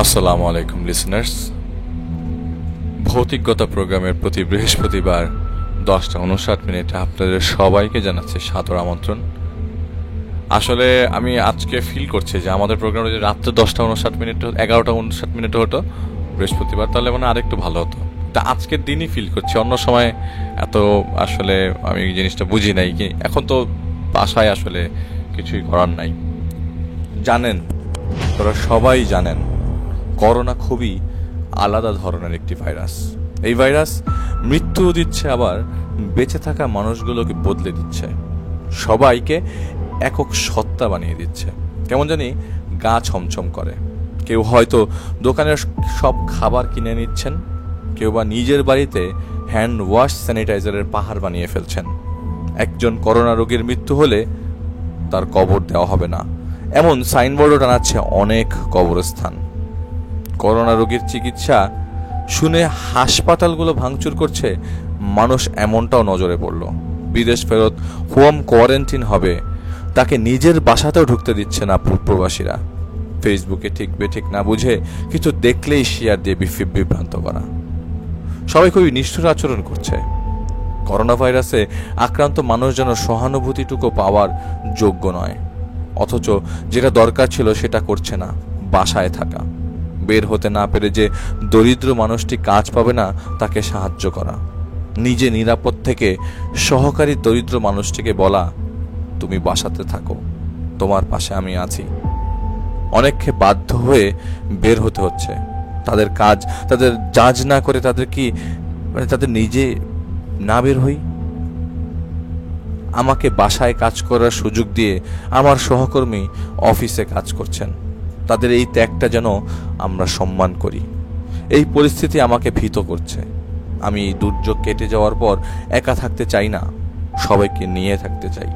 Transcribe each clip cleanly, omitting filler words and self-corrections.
আসসালামু আলাইকুম লিসনার্স। ভৌতিকগতা প্রোগ্রামের প্রতি বৃহস্পতিবার 10:59 আপনাদের সবাইকে জানাচ্ছি সাদর আমন্ত্রণ। আসলে আমি আজকে ফিল করছি যে আমাদের প্রোগ্রাম যদি রাত্রে 10:59 11:59 হতো বৃহস্পতিবার, তাহলে মানে আরেকটু ভালো হতো। তা আজকের দিনই ফিল করছি, অন্য সময় এত আসলে আমি এই জিনিসটা বুঝি নাই কি। এখন তো বাসায় আসলে কিছুই করার নাই। জানেন, তোরা সবাই জানেন, করোনা খুবই আলাদা ধরনের একটি ভাইরাস। এই ভাইরাস মৃত্যুও দিচ্ছে, আবার বেঁচে থাকা মানুষগুলোকে বদলে দিচ্ছে, সবাইকে একক সত্তা বানিয়ে দিচ্ছে। কেমন জানি গা ছমছম করে। কেউ হয়তো দোকানের সব খাবার কিনে নিচ্ছেন, কেউ বা নিজের বাড়িতে হ্যান্ড ওয়াশ স্যানিটাইজারের পাহাড় বানিয়ে ফেলছেন। একজন করোনা রোগীর মৃত্যু হলে তার কবর দেওয়া হবে না, এমন সাইনবোর্ডও টানাচ্ছে অনেক কবরস্থান। করোনা রোগীর চিকিৎসা শুনে হাসপাতালগুলো ভাঙচুর করছে মানুষ, এমনটাও নজরে পড়ল। বিদেশ ফেরত হোম কোয়ারেন্টিন হবে, তাকে নিজের বাসাতেও ঢুকতে দিচ্ছে না প্রবাসীরা। ফেসবুকে ঠিক বেঠিক না বুঝে কিছু দেখলেই শেয়ার দিয়ে বিভ্রান্ত করা। সবাই খুবই নিষ্ঠুর আচরণ করছে। করোনা ভাইরাসে আক্রান্ত মানুষ যেন সহানুভূতিটুকু পাওয়ার যোগ্য নয়, অথচ যেটা দরকার ছিল সেটা করছে না। বাসায় থাকা, বের হতে না পেরে যে দরিদ্র মানুষটি কাজ পাবে না তাকে সাহায্য করা, নিজে নিরাপদ থেকে সহকারী দরিদ্র মানুষটিকে বলা, তুমি বাসাতে থাকো, তোমার পাশে আমি আছি। অনেককে বাধ্য হয়ে বের হতে হচ্ছে। তাদের কাজ তাদের জাজ না করে তাদের নিজে না বের হই। আমাকে বাসায় কাজ করার সুযোগ দিয়ে আমার সহকর্মী অফিসে কাজ করছেন। তাদের এই ত্যাগটা যেন আমরা সম্মান করি। এই পরিস্থিতি আমাকে ভীত করছে। আমি এই দুর্যোগ কেটে যাওয়ার পর একা থাকতে চাই না, সবাইকে নিয়ে থাকতে চাই।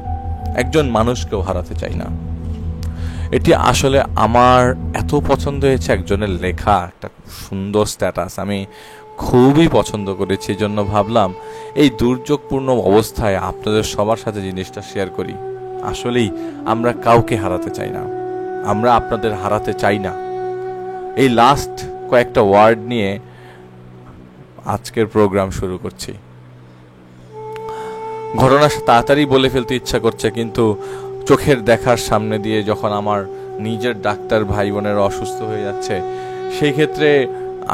একজন মানুষকেও হারাতে চাই না। এটি আসলে আমার এত পছন্দ হয়েছে, একজনের লেখা একটা সুন্দর স্ট্যাটাস আমি খুবই পছন্দ করেছি। এই জন্য ভাবলাম এই দুর্যোগপূর্ণ অবস্থায় আপনাদের সবার সাথে জিনিসটা শেয়ার করি। আসলেই আমরা কাউকে হারাতে চাই না, আমরা আপনাদের হারাতে চাই না। এই লাস্ট কয়েকটা ওয়ার্ড নিয়ে আজকের প্রোগ্রাম শুরু করছি। ঘটনা তাড়াতাড়ি বলে ফেলতে ইচ্ছা করছে, কিন্তু চোখের দেখার সামনে দিয়ে যখন আমার নিজের ডাক্তার ভাই বোনের অসুস্থ হয়ে যাচ্ছে, সেই ক্ষেত্রে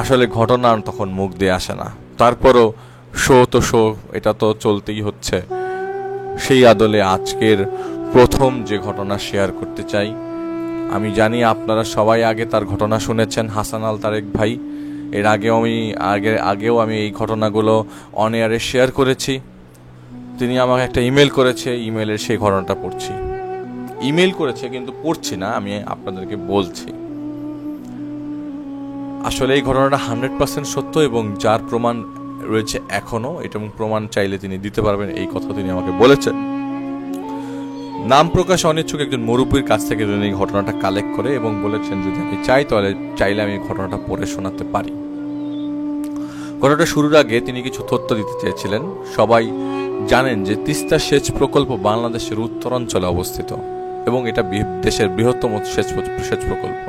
আসলে ঘটনা তখন মুখ দিয়ে আসে না। তারপরও শো, এটা তো চলতেই হচ্ছে। সেই আদলে আজকের প্রথম যে ঘটনা শেয়ার করতে চাই, আমি জানি আপনারা সবাই আগে তার ঘটনা শুনেছেন, হাসান আল তারেক ভাই। এর আগেও আমি এই ঘটনাগুলো অন এয়ারে শেয়ার করেছি। তিনি আমাকে একটা ইমেল করেছে, ইমেলের সেই ঘটনাটা পড়ছি। ইমেল করেছে কিন্তু পড়ছি না, আমি আপনাদেরকে বলছি। আসলে এই ঘটনাটা 100% সত্য এবং যার প্রমাণ রয়েছে এখনো, এটা প্রমাণ চাইলে তিনি দিতে পারবেন, এই কথা তিনি আমাকে বলেছেন। নাম প্রকাশ অনিচ্ছুক একজন মুরব্বীর কাছ থেকে তিনি এই ঘটনাটা কালেক্ট করে এবং বলেছেন যদি আমি চাইলে আমি ঘটনাটা পড়ে শোনাতে পারি। ঘটনাটা শুরুর আগে তিনি কিছু তথ্য দিতে চেয়েছিলেন। সবাই জানেন যে তিস্তা সেচ প্রকল্প বাংলাদেশের উত্তরাঞ্চলে অবস্থিত এবং এটা দেশের বৃহত্তম সেচ প্রকল্প।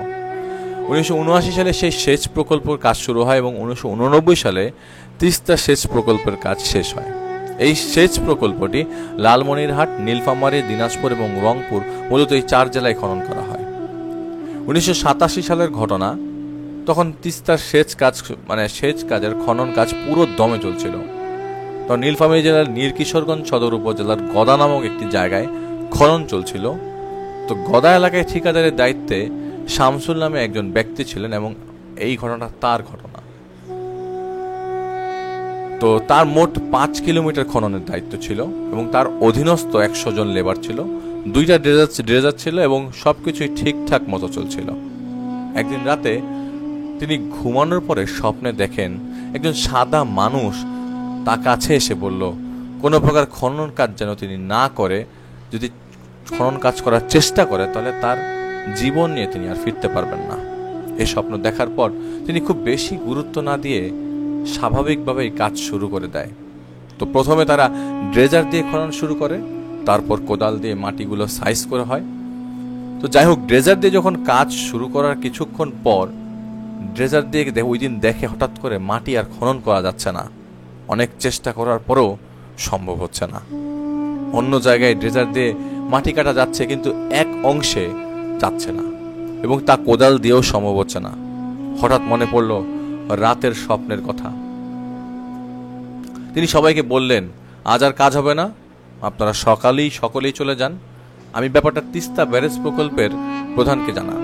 1979 সালে সেই সেচ প্রকল্পের কাজ শুরু হয় এবং 1989 সালে তিস্তা সেচ প্রকল্পের কাজ শেষ হয়। এই সেচ প্রকল্পটি লালমনিরহাট, নীলফামারী, দিনাজপুর এবং রংপুর, মূলত এই 4 জেলায় খনন করা হয়। 1987 সালের ঘটনা, তখন তিস্তার সেচ কাজের খনন কাজ পুরো দমে চলছিল। তখন নীলফামারী জেলার নীরকিশোরগঞ্জ সদর উপজেলার গদা নামক একটি জায়গায় খনন চলছিল। তো গদা এলাকায় ঠিকাদারের দায়িত্বে শামসুল নামে একজন ব্যক্তি ছিলেন এবং এই ঘটনা তার ঘটনা। তো তার মোট 5 কিলোমিটার খননের দায়িত্ব ছিল এবং তার অধীনস্থ 100 জন লেবার ছিল, 2টা ড্রেজার ছিল এবং সবকিছুই ঠিকঠাক মতো চলছিল। একদিন রাতে তিনি ঘুমানোর পরে স্বপ্নে দেখেন একজন সাদা মানুষ তার কাছে এসে বলল কোনো প্রকার খনন কাজ যেন তিনি না করে, যদি খনন কাজ করার চেষ্টা করে তাহলে তার জীবন নিয়ে তিনি আর ফিরতে পারবেন না। এই স্বপ্ন দেখার পর তিনি খুব বেশি গুরুত্ব না দিয়ে স্বাভাবিকভাবেই কাজ শুরু করে দেয়। তো প্রথমে তারা ড্রেজার দিয়ে খনন শুরু করে, তারপর কোদাল দিয়ে মাটিগুলো সাইজ করা হয়। তো যাই হোক, ড্রেজার দিয়ে যখন কাজ শুরু করার কিছুক্ষণ পর ড্রেজার দিয়ে ওই দিন দেখে হঠাৎ করে মাটি আর খনন করা যাচ্ছে না, অনেক চেষ্টা করার পরেও সম্ভব হচ্ছে না। অন্য জায়গায় ড্রেজার দিয়ে মাটি কাটা যাচ্ছে, কিন্তু এক অংশে যাচ্ছে না, এবং তা কোদাল দিয়েও সম্ভব হচ্ছে না। হঠাৎ মনে পড়ল রাতের স্বপ্নের কথা। তিনি সবাইকে বললেন, আজ আর কাজ হবে না, আপনারা সকলেই চলে যান, আমি ব্যাপারটা তিস্তা ব্যারেজ প্রকল্পের প্রধানকে জানান।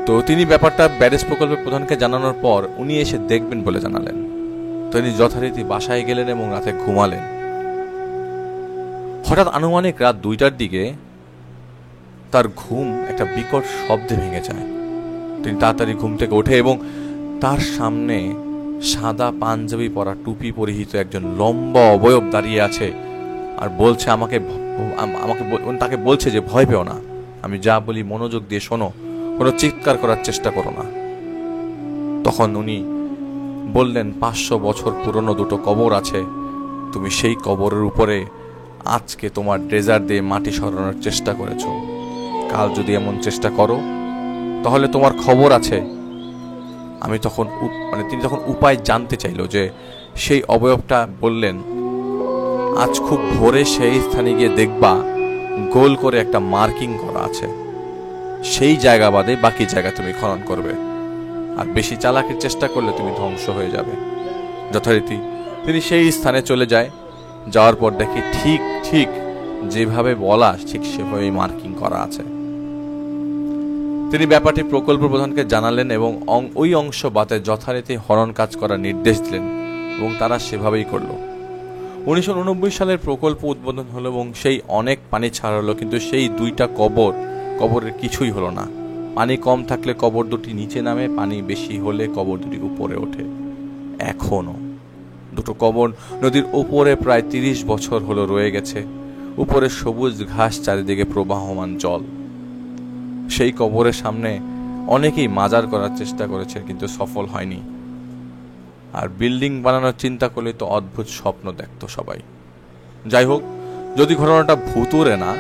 তো তিনি ব্যাপারটা ব্যারেজ প্রকল্পের প্রধানকে জানানোর পর উনি এসে দেখবেন বলে জানালেন। তিনি যথারীতি বাসায় গেলেন এবং রাতে ঘুমালেন। হঠাৎ আনুমানিক রাত 2টার দিকে তার ঘুম একটা বিকট শব্দে ভেঙে যায়। তিনি তাড়াতাড়ি ঘুম থেকে ওঠে এবং তার সামনে সাদা পাঞ্জাবি পরা, টুপি পরিহিত একজন লম্বা অবয়ব দাঁড়িয়ে আছে আর বলছে তাকে বলছে যে ভয় পেও না, আমি যা বলি মনোযোগ দিয়ে শোনো, কোনো চিৎকার করার চেষ্টা করো না। তখন উনি বললেন, 500 বছর পুরনো 2টো কবর আছে, তুমি সেই কবরের উপরে আজকে তোমার ড্রেজার দিয়ে মাটি সরানোর চেষ্টা করেছ। কাল যদি এমন চেষ্টা করো তাহলে তোমার খবর আছে। তিনি তখন উপায় জানতে চাইল যে সেই অবয়বটা বললেন, আজ খুব ভোরে সেই স্থানে গিয়ে দেখবা গোল করে একটা মার্কিং করা আছে, সেই জায়গা বাদে বাকি জায়গা তুমি খনন করবে, আর বেশি চালাকির চেষ্টা করলে তুমি ধ্বংস হয়ে যাবে। যথারীতি তিনি সেই স্থানে চলে যায়। যাওয়ার পর দেখে ঠিক যেভাবে বলা ঠিক সেভাবেই মার্কিং করা আছে। তিনি ব্যাপারটি প্রকল্প প্রধানকে জানালেন এবং ওই অংশ বাদে যথারীতি খনন কাজ করার নির্দেশ দিলেন, এবং তারা সেভাবেই করল। 1989 সালের প্রকল্প উদ্বোধন হলো এবং সেই অনেক পানি ছাড়া হলো, কিন্তু সেই 2টা কবরের কিছুই হলো না। পানি কম থাকলে কবর দুটি নিচে নামে, পানি বেশি হলে কবর দুটি উপরে ওঠে। এখনো 2টো কবর নদীর উপরে প্রায় 30 বছর হলো রয়ে গেছে। উপরে সবুজ ঘাস, চারিদিকে প্রবাহমান জল। সেই কবরের সামনে অনেকেই মাজার করার চেষ্টা করেছে, কিন্তু সফল হয়নি। আর বিল্ডিং বানানোর চিন্তা করলে তো অদ্ভুত স্বপ্ন দেখতো সবাই। যাই হোক, যদি ঘটনাটা ভুতুরে না,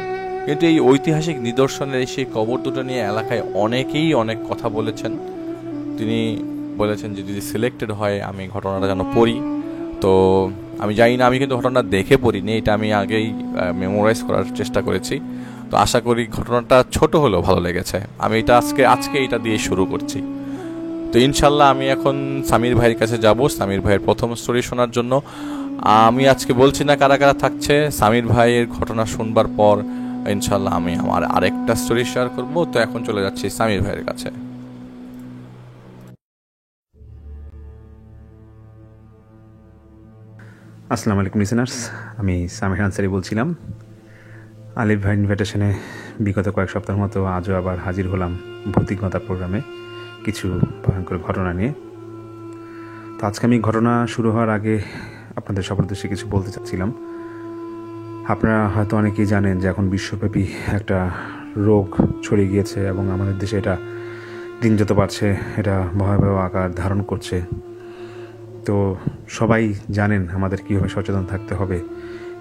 কিন্তু এই ঐতিহাসিক নিদর্শনের সেই কবর দুটো নিয়ে এলাকায় অনেকেই অনেক কথা বলেছেন। তিনি বলেছেন যে যদি সিলেক্টেড হয় আমি ঘটনাটা যেন পড়ি। তো আমি জানি না, আমি কিন্তু ঘটনা দেখে পড়িনি, এটা আমি আগেই মেমোরাইজ করার চেষ্টা করেছি। তো আশা করি ঘটনাটা ছোট হলেও ভালো লেগেছে। আমি এটা আজকে এটা দিয়ে শুরু করছি। তো ইনশাল্লাহ আমি এখন সামির ভাইয়ের কাছে যাব সামির ভাইয়ের প্রথম স্টোরি শোনার জন্য। আমি আজকে বলছি না কারা কারা থাকছে। সামির ভাইয়ের ঘটনা শুনবার পর ইনশাল্লাহ আমি আমার আরেকটা স্টোরি শেয়ার করব। তো এখন চলে যাচ্ছি সামির ভাইয়ের কাছে। আসসালামু আলাইকুম লিসেনার্স, আমি সামির আনসারি বলছিলাম। আলিফ ভাই ইনভিটেশনে বিগত কয়েক সপ্তাহের মতো আজও আবার হাজির হলাম ভৌতিকতা প্রোগ্রামে কিছু ভয়ঙ্কর ঘটনা নিয়ে। তো আজকে আমি ঘটনা শুরু হওয়ার আগে আপনাদের সবার উদ্দেশ্যে কিছু বলতে চাচ্ছিলাম। আপনারা হয়তো অনেকেই জানেন যে এখন বিশ্বব্যাপী একটা রোগ ছড়িয়ে গিয়েছে এবং আমাদের দেশে এটা দিন যত বাড়ছে এটা ভয়াবহ আকার ধারণ করছে। তো সবাই জানেন আমাদের কীভাবে সচেতন থাকতে হবে,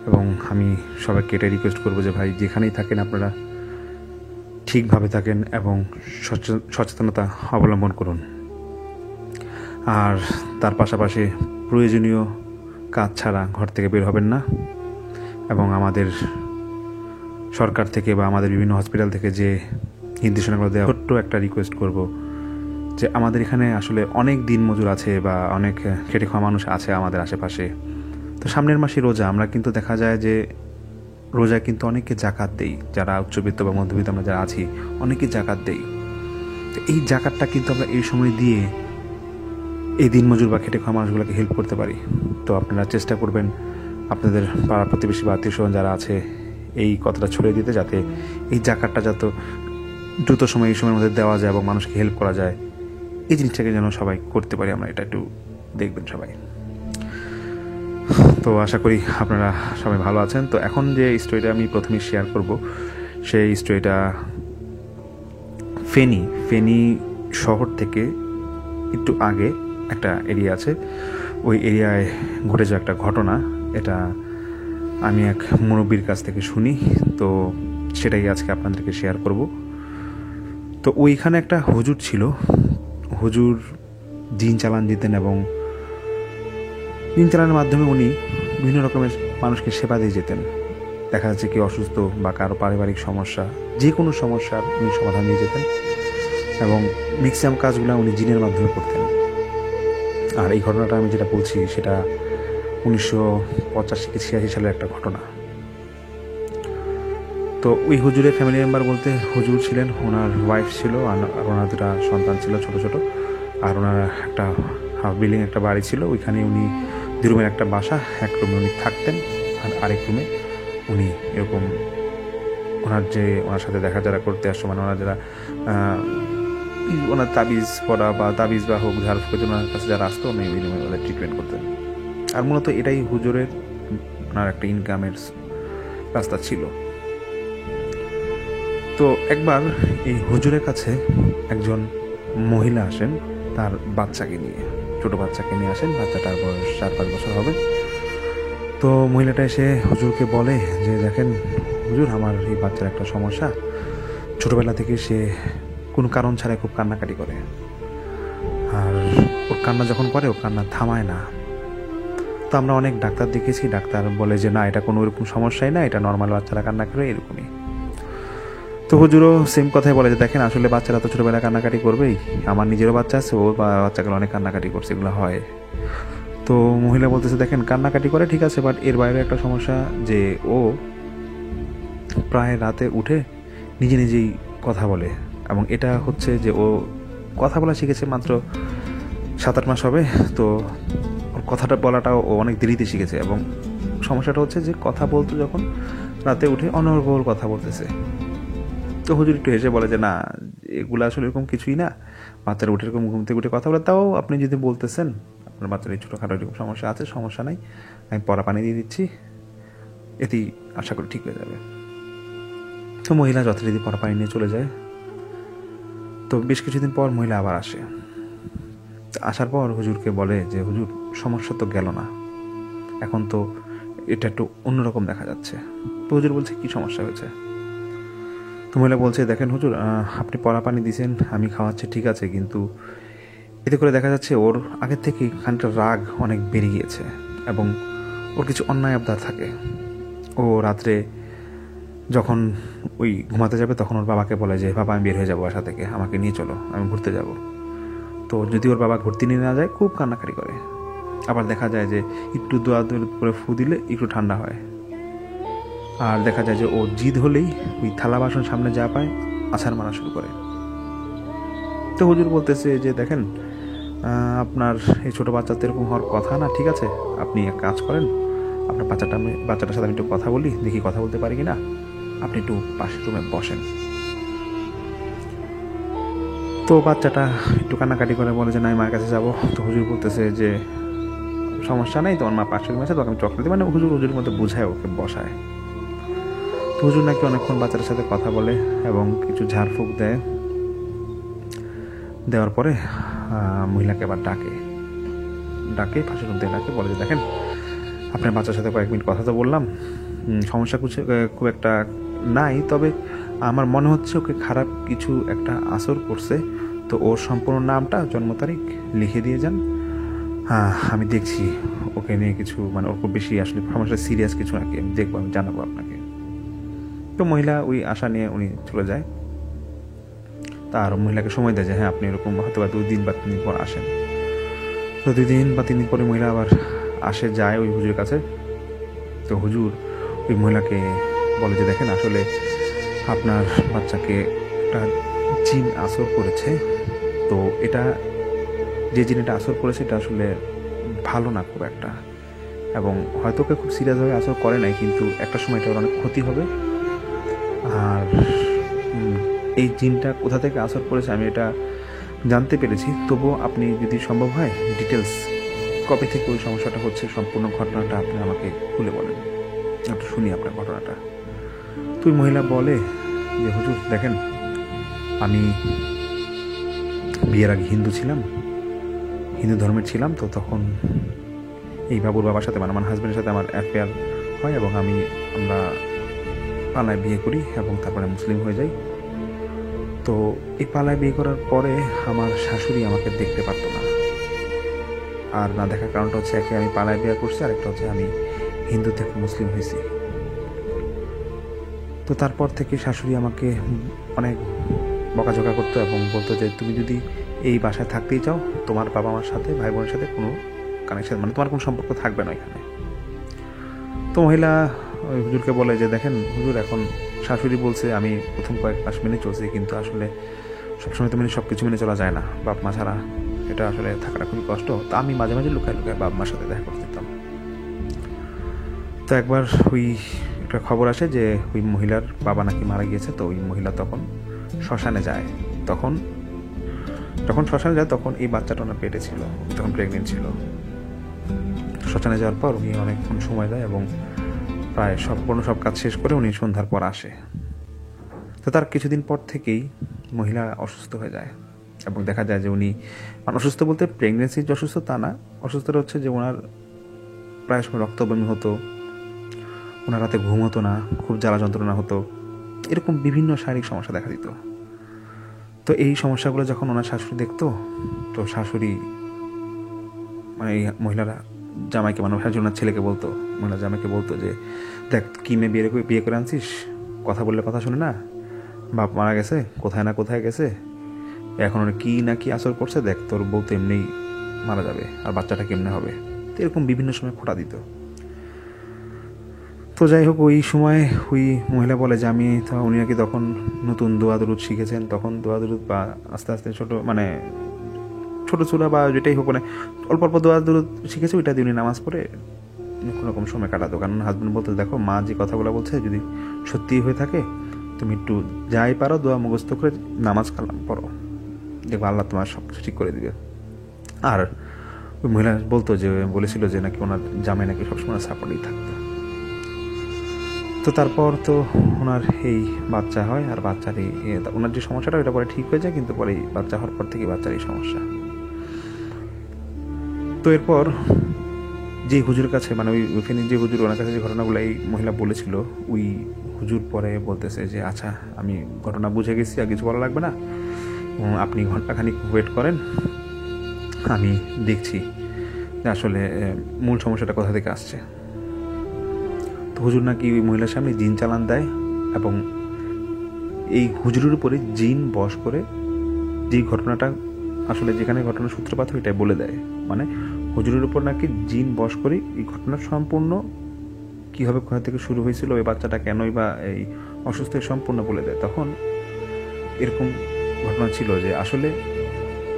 এবং আমি সবাইকে এটা রিকোয়েস্ট করবো যে ভাই যেখানেই থাকেন আপনারা ঠিকভাবে থাকেন এবং সচেতনতা অবলম্বন করুন। আর তার পাশাপাশি প্রয়োজনীয় কাজ ছাড়া ঘর থেকে বের হবেন না, এবং আমাদের সরকার থেকে বা আমাদের বিভিন্ন হসপিটাল থেকে যে নির্দেশনাগুলো দেওয়া, ছোট্ট একটা রিকোয়েস্ট করব যে আমাদের এখানে আসলে অনেক দিনমজুর আছে বা অনেক খেটে খাওয়া মানুষ আছে আমাদের আশেপাশে। তো সামনের মাসে রোজা, আমরা কিন্তু দেখা যায় যে রোজায় কিন্তু অনেকে জাকাত দেই, যারা উচ্চবিত্ত বা মধ্যবিত্ত আমরা যারা আছি অনেকে জাকাত দেই। তো এই জাকাতটা কিন্তু আমরা এই সময় দিয়ে এই দিনমজুর বা খেটে খাওয়া মানুষগুলোকে হেল্প করতে পারি। তো আপনারা চেষ্টা করবেন আপনাদের পাড়া প্রতিবেশী বা আত্মীয় স্বজন যারা আছে এই কথাটা ছড়িয়ে দিতে, যাতে এই জাকাতটা যত দ্রুত সময় এই সময়ের মধ্যে দেওয়া যায় এবং মানুষকে হেল্প করা যায়। এই জিনিসটাকে যেন সবাই করতে পারি, আমরা এটা একটু দেখবেন সবাই। তো আশা করি আপনারা সবাই ভালো আছেন। তো এখন যে স্টোরিটা আমি প্রথমে শেয়ার করব সেই স্টোরিটা ফেনী শহর থেকে একটু আগে একটা এরিয়া আছে, ওই এরিয়ায় ঘটে যাওয়া একটা ঘটনা। এটা আমি এক মুরব্বির কাছ থেকে শুনি, তো সেটাই আজকে আপনাদেরকে শেয়ার করব। তো ওইখানে একটা হুজুর ছিল। হুজুর দিন চালান দিতেন এবং দিন চালানোর মাধ্যমে উনি বিভিন্ন রকমের মানুষকে সেবা দিয়ে যেতেন। দেখা যাচ্ছে কেউ অসুস্থ বা কারো পারিবারিক সমস্যা, যে কোনো সমস্যার উনি সমাধান দিয়ে যেতেন এবং ম্যাক্সিমাম কাজগুলো উনি জিনের মাধ্যমে করতেন। আর এই ঘটনাটা আমি যেটা বলছি সেটা 1985-86 সালের একটা ঘটনা। তো ওই হুজুরের ফ্যামিলি মেম্বার বলতে হুজুর ছিলেন, ওনার ওয়াইফ ছিল আর ওনার দুটা সন্তান ছিল ছোট ছোট, আর ওনার একটা হাফ বিল্ডিং একটা বাড়ি ছিল। ওইখানে উনি 2 রুমের একটা বাসা, এক রুমে উনি থাকতেন আর আরেক রুমে উনি এরকম ওনার সাথে দেখা যারা করতে আসতো, মানে ওনার যারা ওনার তাবিজ পড়া বা তাবিজ বা হোক ঝাড়ফুঁকের জন্য ওনার কাছে যারা আসতো উনি ওই রুমে ওদের ট্রিটমেন্ট করতেন। আর মূলত এটাই হুজুরের ওনার একটা ইনকামের রাস্তা ছিল। তো একবার এই হুজুরের কাছে একজন মহিলা আসেন তার বাচ্চাকে নিয়ে, ছোট বাচ্চাকে নিয়ে আসেন। বাচ্চাটার বয়স 4-5 বছর হবে। তো মহিলাটা এসে হুজুরকে বলে যে দেখেন হুজুর, আমার এই বাচ্চার একটা সমস্যা, ছোটবেলা থেকে সে কোনো কারণ ছাড়াই খুব কান্নাকাটি করে, আর ওর কান্না যখন করে ওর কান্না থামায় না। তো আমরা অনেক ডাক্তার দেখেছি, ডাক্তার বলে যে না, এটা কোনো এরকম সমস্যাই না, এটা নর্মাল বাচ্চারা কান্না করে এরকমই। তো হুজুরও সেম কথাই বলে যে দেখেন আসলে বাচ্চারা তো ছোটোবেলায় কান্নাকাটি করবেই, আমার নিজেরও বাচ্চা আছে, ও বাচ্চাগুলো অনেক কান্নাকাটি করছে, এগুলো হয়। তো মহিলা বলতেছে দেখেন কান্নাকাটি করে ঠিক আছে, বাট এর বাইরে একটা সমস্যা যে ও প্রায় রাতে উঠে নিজে নিজেই কথা বলে, এবং এটা হচ্ছে যে ও কথা বলা শিখেছে মাত্র 7-8 মাস হবে। তো ওর কথাটা বলাটাও ও অনেক দেরিতে শিখেছে, এবং সমস্যাটা হচ্ছে যে কথা বলতো যখন রাতে উঠে অনর্গল কথা বলতেছে। তো হুজুর একটু হেসে বলে যে না, এগুলো আসলে এরকম কিছুই না, বাচ্চারা উঠে এরকম ঘুম থেকে উঠে কথা বলে, তাও আপনি যদি বলতেছেন আপনার বাচ্চার এই ছোটোখাটো এরকম সমস্যা আছে, সমস্যা নাই, আমি পরা পানি দিয়ে দিচ্ছি, এতেই আশা করি ঠিক হয়ে যাবে। তো মহিলা যথারীতি পরা পানি নিয়ে চলে যায়। তো বেশ কিছুদিন পর মহিলা আবার আসে। আসার পর হুজুরকে বলে যে হুজুর, সমস্যা তো গেল না, এখন তো এটা একটু অন্যরকম দেখা যাচ্ছে। তো হুজুর বলছে কি সমস্যা হয়েছে? তো মহিলা বলছে দেখেন হুজুর, আপনি পরা পানি দিয়েছেন, আমি খাওয়াচ্ছি ঠিক আছে, কিন্তু এতে করে দেখা যাচ্ছে ওর আগের থেকে খানিকটা রাগ অনেক বেড়ে গিয়েছে, এবং ওর কিছু অন্যায় আবদার থাকে। ও রাত্রে যখন ওই ঘুমাতে যাবে তখন ওর বাবাকে বলে যে বাবা আমি বের হয়ে যাবো বাসা থেকে, আমাকে নিয়ে চলো, আমি ঘুরতে যাব। তো যদি ওর বাবা ঘুরতে নিয়ে না যায় খুব কান্নাকাটি করে। আবার দেখা যায় যে একটু দোয়া করে ফু দিলে একটু ঠান্ডা হয়। আর দেখা যায় যে ও জিদ হলেই ওই থালা বাসন সামনে যা পায় আছাড় মারা শুরু করে। তো হুজুর বলতেছে যে দেখেন আপনার এই ছোটো বাচ্চা তো এরকম হওয়ার কথা না, ঠিক আছে আপনি এক কাজ করেন, আপনার বাচ্চাটার সাথে আমি একটু কথা বলি, দেখি কথা বলতে পারি কি না, আপনি একটু পাশের রুমে বসেন। তো বাচ্চাটা একটু কান্নাকাটি করে বলে যে না, আমি মায়ের কাছে যাবো। তো হুজুর বলতেছে যে সমস্যা নেই, তোমার মা পাশের রুমে আছে, তোকে আমি চকলেট দিই, মানে হুজুরের মধ্যে বোঝায়, ওকে বসায়। তো হুজুর নাকি অনেকক্ষণ বাচ্চাটার সাথে কথা বলে এবং কিছু ঝাড়ফুঁক দেওয়ার পরে মহিলাকে আবার ডাকে পাশের রুম থেকে ডাকে, বলে যে দেখেন আপনার বাচ্চার সাথে কয়েক মিনিট কথা তো বললাম, সমস্যা খুব একটা নাই, তবে আমার মনে হচ্ছে ওকে খারাপ কিছু একটা আসর করছে। তো ওর সম্পূর্ণ নামটা, জন্ম তারিখ লিখে দিয়ে যান, আমি দেখছি ওকে নিয়ে কিছু, মানে ওর খুব বেশি আসলে সমস্যা সিরিয়াস কিছু নাকি, আমি দেখবো, আমি জানাবো আপনাকে। তো মহিলা ওই আশা নিয়ে উনি চলে যায়। তার মহিলাকে সময় দেয় যে হ্যাঁ আপনি এরকম হয়তো বা 2 দিন বা 3 দিন পর আসেন। তো 2 দিন বা 3 দিন পরে মহিলা আবার যায় ওই হুজুরের কাছে। তো হুজুর ওই মহিলাকে বলে যে দেখেন আসলে আপনার বাচ্চাকে একটা জিন আসর করেছে, তো এটা যে জিনটা আসর করেছে এটা আসলে ভালো না খুব একটা, এবং হয়তো ওকে খুব সিরিয়াসভাবে আসর করে নাই, কিন্তু একটা সময় এটা অনেক ক্ষতি হবে। আর এই জিনটা কোথা থেকে আসর করেছে আমি এটা জানতে পেরেছি, তবুও আপনি যদি সম্ভব হয় ডিটেলস কবে থেকে ওই সমস্যাটা হচ্ছে সম্পূর্ণ ঘটনাটা আপনি আমাকে খুলে বলেন, একটু শুনি আপনার ঘটনাটা। তুই মহিলা বলে যে হুজুর দেখেন, আমি বিয়ের আগে হিন্দু ধর্মের ছিলাম। তো তখন এই বাবুর বাবার সাথে, মানে আমার হাজব্যান্ডের সাথে আমার অ্যাফেয়ার হয়, এবং আমরা পালায় বিয়ে করি এবং তারপরে মুসলিম হয়ে যাই। তো এই পালায় বিয়ে করার পরে আমার শাশুড়ি আমাকে দেখতে পারতো না। আর না দেখার কারণটা হচ্ছে, একে আমি পালায় বিয়ে করছি, আরেকটা হচ্ছে আমি হিন্দু থেকে মুসলিম হয়েছি। তো তারপর থেকে শাশুড়ি আমাকে অনেক বকাঝকা করতো এবং বলতো যে তুমি যদি এই বাসায় থাকতেই চাও, তোমার বাবা মার সাথে, ভাই বোনের সাথে কোনো কানেকশন, মানে তোমার কোনো সম্পর্ক থাকবে না এখানে। তো মহিলা ওই হুজুরকে বলে যে দেখেন হুজুর, এখন শাশুড়ি বলছে আমি প্রথম কয়েক মাস মেনে চলছি, কিন্তু আসলে সবসময় তো সব কিছু মেনে চলা যায় না, বাপ মা ছাড়া এটা আসলে থাকাটা খুবই কষ্ট। তা আমি মাঝে মাঝে লুকায় লুকায় বাপ মার সাথে দেখা করতে দিতাম। তো একবার ওই একটা খবর আসে যে ওই মহিলার বাবা নাকি মারা গিয়েছে। তো ওই মহিলা তখন শ্মশানে যায়। যখন শ্মশানে যায় তখন এই বাচ্চাটা ওনার পেটে ছিল, তখন প্রেগনেন্ট ছিল। শ্মশানে যাওয়ার পর উনি অনেকক্ষণ সময় দেয় এবং প্রায় সব কাজ শেষ করে উনি সন্ধ্যার পর আসে। তো তার কিছুদিন পর থেকেই মহিলা অসুস্থ হয়ে যায় এবং দেখা যায় যে উনি, অসুস্থ বলতে প্রেগনেন্সির যে অসুস্থ তা না, অসুস্থটা হচ্ছে যে ওনার প্রায় সময় রক্তবমি হতো, ওনার রাতে ঘুম হতো না, খুব জ্বালা যন্ত্রণা হতো, এরকম বিভিন্ন শারীরিক সমস্যা দেখা দিত। তো এই সমস্যাগুলো যখন ওনার শাশুড়ি দেখতো, তো শাশুড়ি মানে এই মহিলারা জামাইকে, মানে শাশুড়ি ওনার ছেলেকে বলতো, মহিলা জামাইকে বলতো যে দেখ কি মেয়ে বিয়ে করে আনছিস, কথা বললে কথা শুনে না, বাপ মারা গেছে, কোথায় না কোথায় গেছে, এখন ওরা কি না কি আসর করছে, দেখ তোর বউ তো এমনিই মারা যাবে, আর বাচ্চাটা কেমনে হবে। তো এরকম বিভিন্ন সময় খোঁটা দিত। তো যাই হোক, ওই সময় ওই মহিলা বলে যে আমি তো, উনি নাকি তখন নতুন দোয়া দরুদ শিখেছেন, তখন দোয়া দরুদ বা আস্তে আস্তে ছোটো চূড়া বা যেটাই হোক, মানে অল্প অল্প দোয়া দরুদ শিখেছে, ওইটা দিয়ে উনি নামাজ পড়ে কোনো রকম সময় কাটাতো। কারণ হাজব্যান্ড বলতো দেখো মা যে কথাগুলো বলছে যদি সত্যি হয়ে থাকে, তুমি একটু যাই পারো দোয়া মুখস্থ করে নামাজ কালাম পড়ো, দেখবো আল্লাহ তোমার সব কিছু ঠিক করে দিবে। আর ওই মহিলা বলেছিল যে নাকি ওনার জামাই নাকি সবসময় সাপোর্টেই থাকতো। তো তারপর তো ওনার এই বাচ্চা হয়, আর বাচ্চারই ওনার যে সমস্যাটা ওটা পরে ঠিক হয়ে যায়, কিন্তু পরে বাচ্চা হওয়ার পর থেকে বাচ্চার এই সমস্যা। তো এরপর যে হুজুরের কাছে, মানে ওই ফেনীর যে হুজুর, ওনার কাছে যে ঘটনাগুলো এই মহিলা বলেছিল, ওই হুজুর পরে বলতেছে যে আচ্ছা আমি ঘটনা বুঝে গেছি, আর কিছু বলা লাগবে না, আপনি ঘন্টাখানিক ওয়েট করেন, আমি দেখছি যে আসলে মূল সমস্যাটা কোথা থেকে আসছে। তো হুজুর নাকি ওই মহিলার সামনে জিন চালান দেয় এবং এই হুজুরের উপরে জিন বশ করে যে ঘটনাটা আসলে যেখানে ঘটনার সূত্রপাত হয় এটাই বলে দেয়। মানে হুজুরের উপর নাকি জিন বশ করে এই ঘটনা সম্পূর্ণ কীভাবে কোথা থেকে শুরু হয়েছিল, ওই বাচ্চাটা কেনই বা এই অসুস্থ, সম্পূর্ণ বলে দেয়। তখন এরকম ঘটনা ছিল যে আসলে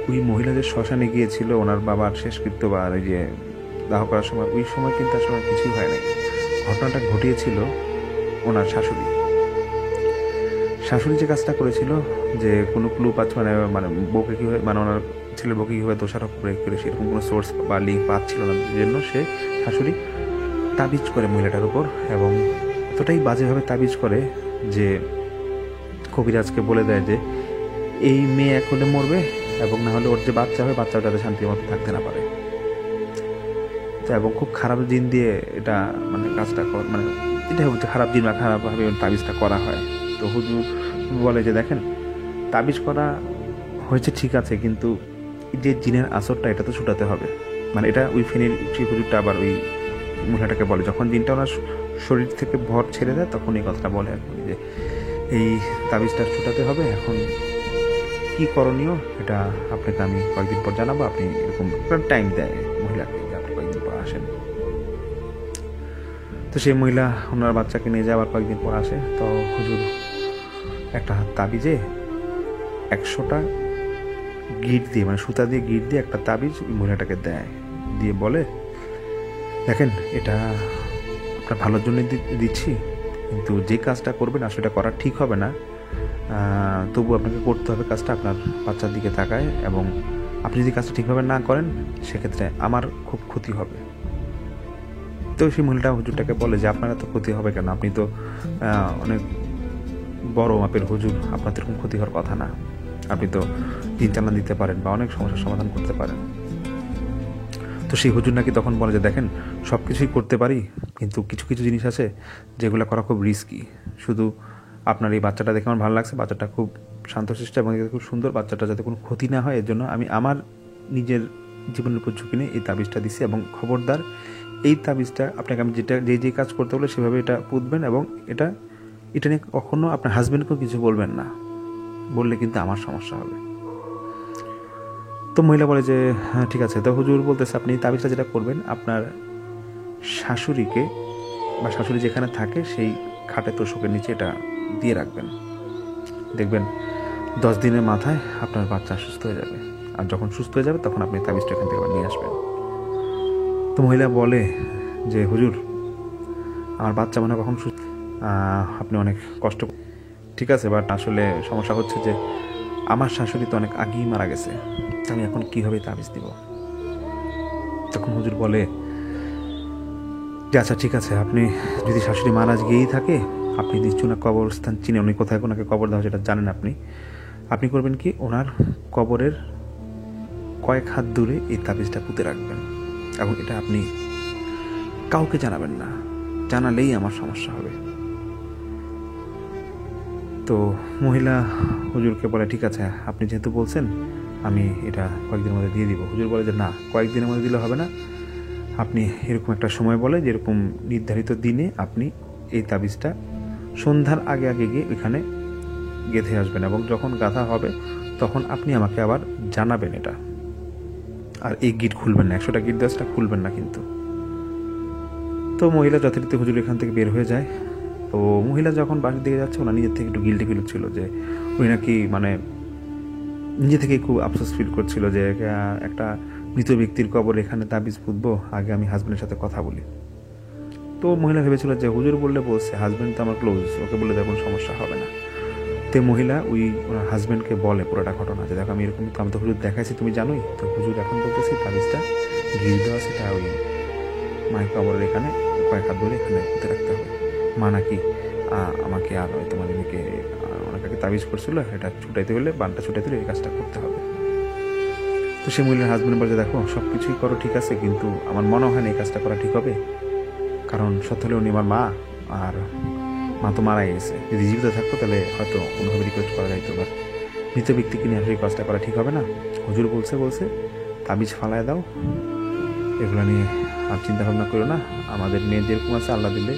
ওই মহিলা যে শ্মশানে গিয়েছিল ওনার বাবার শেষকৃত্য বা ওই যে দাহ করার সময়, ওই সময় কিন্তু আসলে কিছুই হয় নাই। ঘটনাটা ঘটিয়েছিল ওনার শাশুড়ি যে কাজটা করেছিল, যে কোনো ক্লু পাচ্ছে, মানে বউকে কীভাবে, মানে ওনার ছেলের বউকে কীভাবে দোষারোপ করে সেরকম কোনো সোর্স বা লিঙ্ক পাচ্ছিল না, জন্য সে শাশুড়ি তাবিজ করে মহিলাটার উপর, এবং এতটাই বাজেভাবে তাবিজ করে যে কবিরাজকে বলে দেয় যে এই মেয়ে এক হলে মরবে, এবং না হলে ওর যে বাচ্চা হবে, বাচ্চাও যাতে শান্তির মতো থাকতে না পারে। এবং খুব খারাপ জিন দিয়ে এটা মানে কাজটা মানে এটা হচ্ছে খারাপ জিন বা খারাপভাবে তাবিজটা করা হয়। তো হুজুর বলে যে দেখেন তাবিজ করা হয়েছে ঠিক আছে, কিন্তু যে জিনের আসরটা এটা তো ছুটাতে হবে। মানে এটা ওই ফেনীর সেই হুজুরটা আবার ওই মহিলাটাকে বলে, যখন জিনটা ওনার শরীর থেকে ভর ছেড়ে দেয় তখন এই কথাটা বলে আর কি, যে এই তাবিজটা ছুটাতে হবে, এখন কি করণীয় এটা আপনাকে আমি কয়েকদিন পর জানাবো, আপনি এরকম টাইম দেয় মহিলাকে যে আপনি কয়েকদিন পর আসেন। তো সেই মহিলা ওনার বাচ্চাকে নিয়ে যাওয়ার কয়েকদিন পর আসে। তো হুজুর একটা তাবিজে 100টা গিট দিয়ে, মানে সুতা দিয়ে গিট দিয়ে একটা তাবিজ ওই মহিলাটাকে দেয়, দিয়ে বলে দেখেন এটা আপনার ভালোর জন্য দিচ্ছি, কিন্তু যে কাজটা করবেন আসলে এটা করা ঠিক হবে না, তবু আপনাকে করতে হবে কাজটা আপনার বাচ্চার দিকে তাকায়, এবং আপনি যদি কাজটা ঠিকভাবে না করেন সেক্ষেত্রে আমার খুব ক্ষতি হবে। তো সেই মহিলাটা হুজুরটাকে বলে যে আপনার এত ক্ষতি হবে কেন, আপনি তো অনেক বড় মাপের হুজুর, আপনার তো এরকম ক্ষতি হওয়ার কথা না, আপনি তো দিন চালান দিতে পারেন বা অনেক সমস্যার সমাধান করতে পারেন। তো সেই হুজুর নাকি তখন বলে যে দেখেন সব কিছুই করতে পারি, কিন্তু কিছু কিছু জিনিস আছে যেগুলো করা খুব রিস্কি, শুধু আপনার এই বাচ্চাটা দেখে আমার ভালো লাগছে, বাচ্চাটা খুব শান্তশিষ্ট এবং খুব সুন্দর, বাচ্চাটা যাতে কোনো ক্ষতি না হয় এর জন্য আমি আমার নিজের জীবনের উপর ঝুঁকি নিয়ে এই তাবিজটা দিছি। এবং খবরদার এই তাবিজটা আপনাকে আমি যে কাজ করতে বলে সেভাবে এটা পুঁতবেন, এবং এটা নিয়ে কখনো আপনার হাজব্যান্ডকেও কিছু বলবেন না, বললে কিন্তু আমার সমস্যা হবে। তো মহিলা বলে যে হ্যাঁ ঠিক আছে। তো হুজুর বলতেছে আপনি তাবিজটা যেটা করবেন, আপনার শাশুড়িকে বা শাশুড়ি যেখানে থাকে সেই খাটে তোষকের নিচে এটা দিয়ে রাখবেন। দেখবেন 10 দিনের মাথায় আপনার বাচ্চা সুস্থ হয়ে যাবে। আর যখন সুস্থ হয়ে যাবে তখন আপনি তাবিজটা এখান থেকে আবার নিয়ে আসবেন। তো মহিলা বলে যে হুজুর, আমার বাচ্চা মনে হয় কখন সুস্থ, আপনি অনেক কষ্ট। ঠিক আছে, বাট আসলে সমস্যা হচ্ছে যে আমার শাশুড়ি তো অনেক আগেই মারা গেছে, আমি এখন কীভাবে তাবিজ দিব? তখন হুজুর বলে যে আচ্ছা ঠিক আছে, আপনি যদি শাশুড়ি মারা গিয়েই থাকে, আপনি নিশ্চয় না কবরস্থান চিনে, উনি কোথায় ওনাকে কবর দেওয়া যেটা জানেন আপনি করবেন কি, ওনার কবরের কয়েক হাত দূরে এই তাবিজটা পুঁতে রাখবেন, এবং এটা আপনি কাউকে জানাবেন না, জানালেই আমার সমস্যা হবে। তো মহিলা হুজুরকে বলে ঠিক আছে, আপনি যেহেতু বলছেন আমি এটা কয়েকদিনের মধ্যে দিয়ে দিব। হুজুর বলে যে না, কয়েকদিনের মধ্যে দিলে হবে না, আপনি এরকম একটা সময় বলে যেরকম নির্ধারিত দিনে আপনি এই তাবিজটা সন্ধ্যার আগে আগে গিয়ে ওইখানে গেঁথে আসবেন, এবং যখন গাঁথা হবে তখন আপনি আমাকে আবার জানাবেন এটা। আর এই গিট খুলবেন না, 100টা গিট দেওয়া খুলবেন না কিন্তু। তো মহিলা যথারীতি হুজুর এখান থেকে বের হয়ে যায়। তো মহিলা যখন বাড়ির দিকে যাচ্ছে, ওনার নিজের থেকে একটু গিল্টি ফিল হচ্ছিল যে উনি নাকি মানে নিজে থেকে খুব আফসোস ফিল করছিল যে একটা মৃত ব্যক্তির কবর এখানে তাবিজ পুঁতবো, আগে আমি হাজব্যান্ডের সাথে কথা বলি। তো মহিলা ভেবেছিল যে হুজুর বলছে হাজব্যান্ড তো আমার ক্লোজ, ওকে বললে তো কোনো সমস্যা হবে না। তো মহিলা ওনার হাজব্যান্ডকে বলে পুরোটা ঘটনা, যে দেখো আমি এরকম, তো আমি তো হুজুর দেখাইছি, তুমি জানোই তো। হুজুর এখন বলতেছি তাবিজটা ঘিরে দেওয়া, সেটা ওই মায়ের কবরের এখানে কয়েক হাত ধরে এখানে পুঁতে রাখতে হবে। মা নাকি আমাকে আর তোমার মেয়েকে ওনাকে তাবিজ করছিল, এটা ছুটাইতে হলে, বানটা ছুটাইতে হলে এই কাজটা করতে হবে। তো সে মহিলার হাজব্যান্ড বলছে দেখো সব কিছুই করো ঠিক আছে, কিন্তু আমার মনে হয় না এই কাজটা করা ঠিক হবে, কারণ সত্য হলে উনি আমার মা, আর মা তো মারা গেছে, যদি জীবিত থাকতো তাহলে হয়তো কোনোভাবে রিকোয়েস্ট করা যাইতো, বাট মৃত ব্যক্তিকে নিয়ে আসলে এই কাজটা করা ঠিক হবে না। হুজুর বলছে তাবিজ ফালায় দাও, এগুলো নিয়ে আর চিন্তা ভাবনা করো না, আমাদের মেয়ে যেরকম আছে আল্লাহ দিলে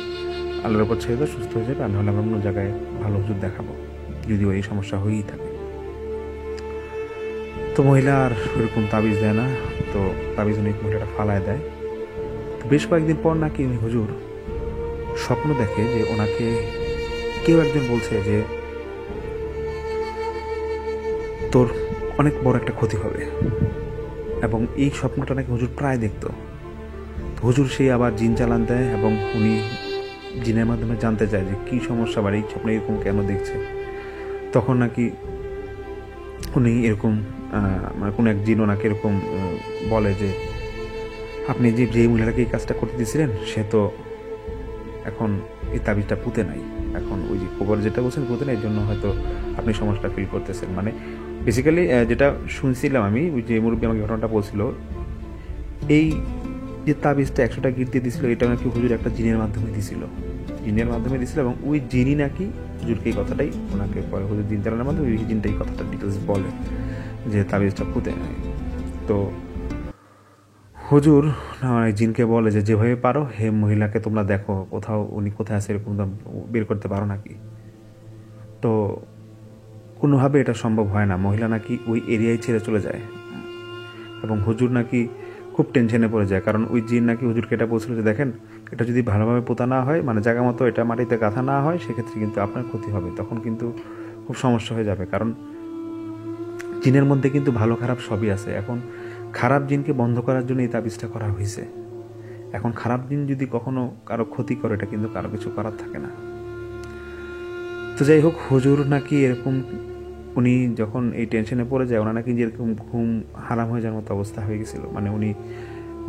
আল্লাহর উপর ছেড়ে দাও, সুস্থ হয়ে যাবে, আর নাহলে আমরা অন্য জায়গায় ভালো হুজুর দেখাবো যদি ওই সমস্যা হয়েই থাকে। তো মহিলা আর ওইরকম তাবিজ দেয় না। তো তাবিজ উনি মহিলাটা ফালায় দেয়। তো বেশ কয়েকদিন পর নাকি উনি হুজুর স্বপ্ন দেখে যে ওনাকে কেউ একজন বলছে যে তোর অনেক বড় একটা ক্ষতি হবে, এবং এই স্বপ্নটা নাকি হুজুর প্রায় দেখতো। হুজুর সেই আবার জিন চালান দেয়, এবং উনি জিনের মাধ্যমে জানতে চায় যে কী সমস্যা, বা এই স্বপ্নে এরকম কেন দেখছে। তখন নাকি উনি এরকম মানে কোনো এক জিন ওনাকে এরকম বলে যে আপনি যেই মহিলাটাকে এই কাজটা করতে দিয়েছিলেন সে তো এখন এই তাবিজটা পুঁতে নাই, এখন ওই যে কবর যেটা বলছেন পুঁতে নাই, এই জন্য হয়তো আপনি সমস্যাটা ফিল করতেছেন। মানে বেসিক্যালি যেটা শুনছিলাম আমি, ওই যে মুরব্বী আমাকে ঘটনাটা বলছিল, এই যে তাবিজটা 100টা গিট দিয়ে দিয়েছিল, এটা নাকি হুজুর একটা জিনের মাধ্যমে দিয়েছিল, এবং ওই জিনই নাকি হুজুরকে এই কথাটাই ওনাকে পরে হুজুর জিন চালানোর মাধ্যমে ওই জিনটা এই কথাটা ডিটেলস বলে যে তাবিজটা পুঁতে নেয়। তো হুজুর জিনকে বলে যে যেভাবে পারো হে মহিলাকে তোমরা দেখো, কোথাও উনি কোথায় আছে এরকম বের করতে পারো নাকি। তো কোনোভাবে এটা সম্ভব হয় না, মহিলা নাকি ওই এরিয়ায় ছেড়ে চলে যায়, এবং হুজুর নাকি খুব টেনশনে পড়ে যায়, কারণ ওই জিন নাকি হুজুরকে এটা বলছিল যে দেখেন এটা যদি ভালোভাবে পোতা না হয়, মানে জায়গা মতো এটা মাটিতে গাঁথা না হয়, সেক্ষেত্রে কিন্তু আপনার ক্ষতি হবে, তখন কিন্তু খুব সমস্যা হয়ে যাবে, কারণ জিনের মধ্যে কিন্তু ভালো খারাপ সবই আছে। এখন খারাপ জিনকে বন্ধ করার জন্য এই তাবিজটা করা হয়েছে। এখন খারাপ জিন যদি কখনো কারো ক্ষতি করে, এটা কিন্তু কারো কিছু করার থাকে না। তো যাই হোক, হুজুর নাকি এরকম উনি যখন এই টেনশনে পড়ে যায়, ওনার নাকি যেরকম ঘুম হারাম হয়ে যাওয়ার মতো অবস্থা হয়ে গেছিল, মানে উনি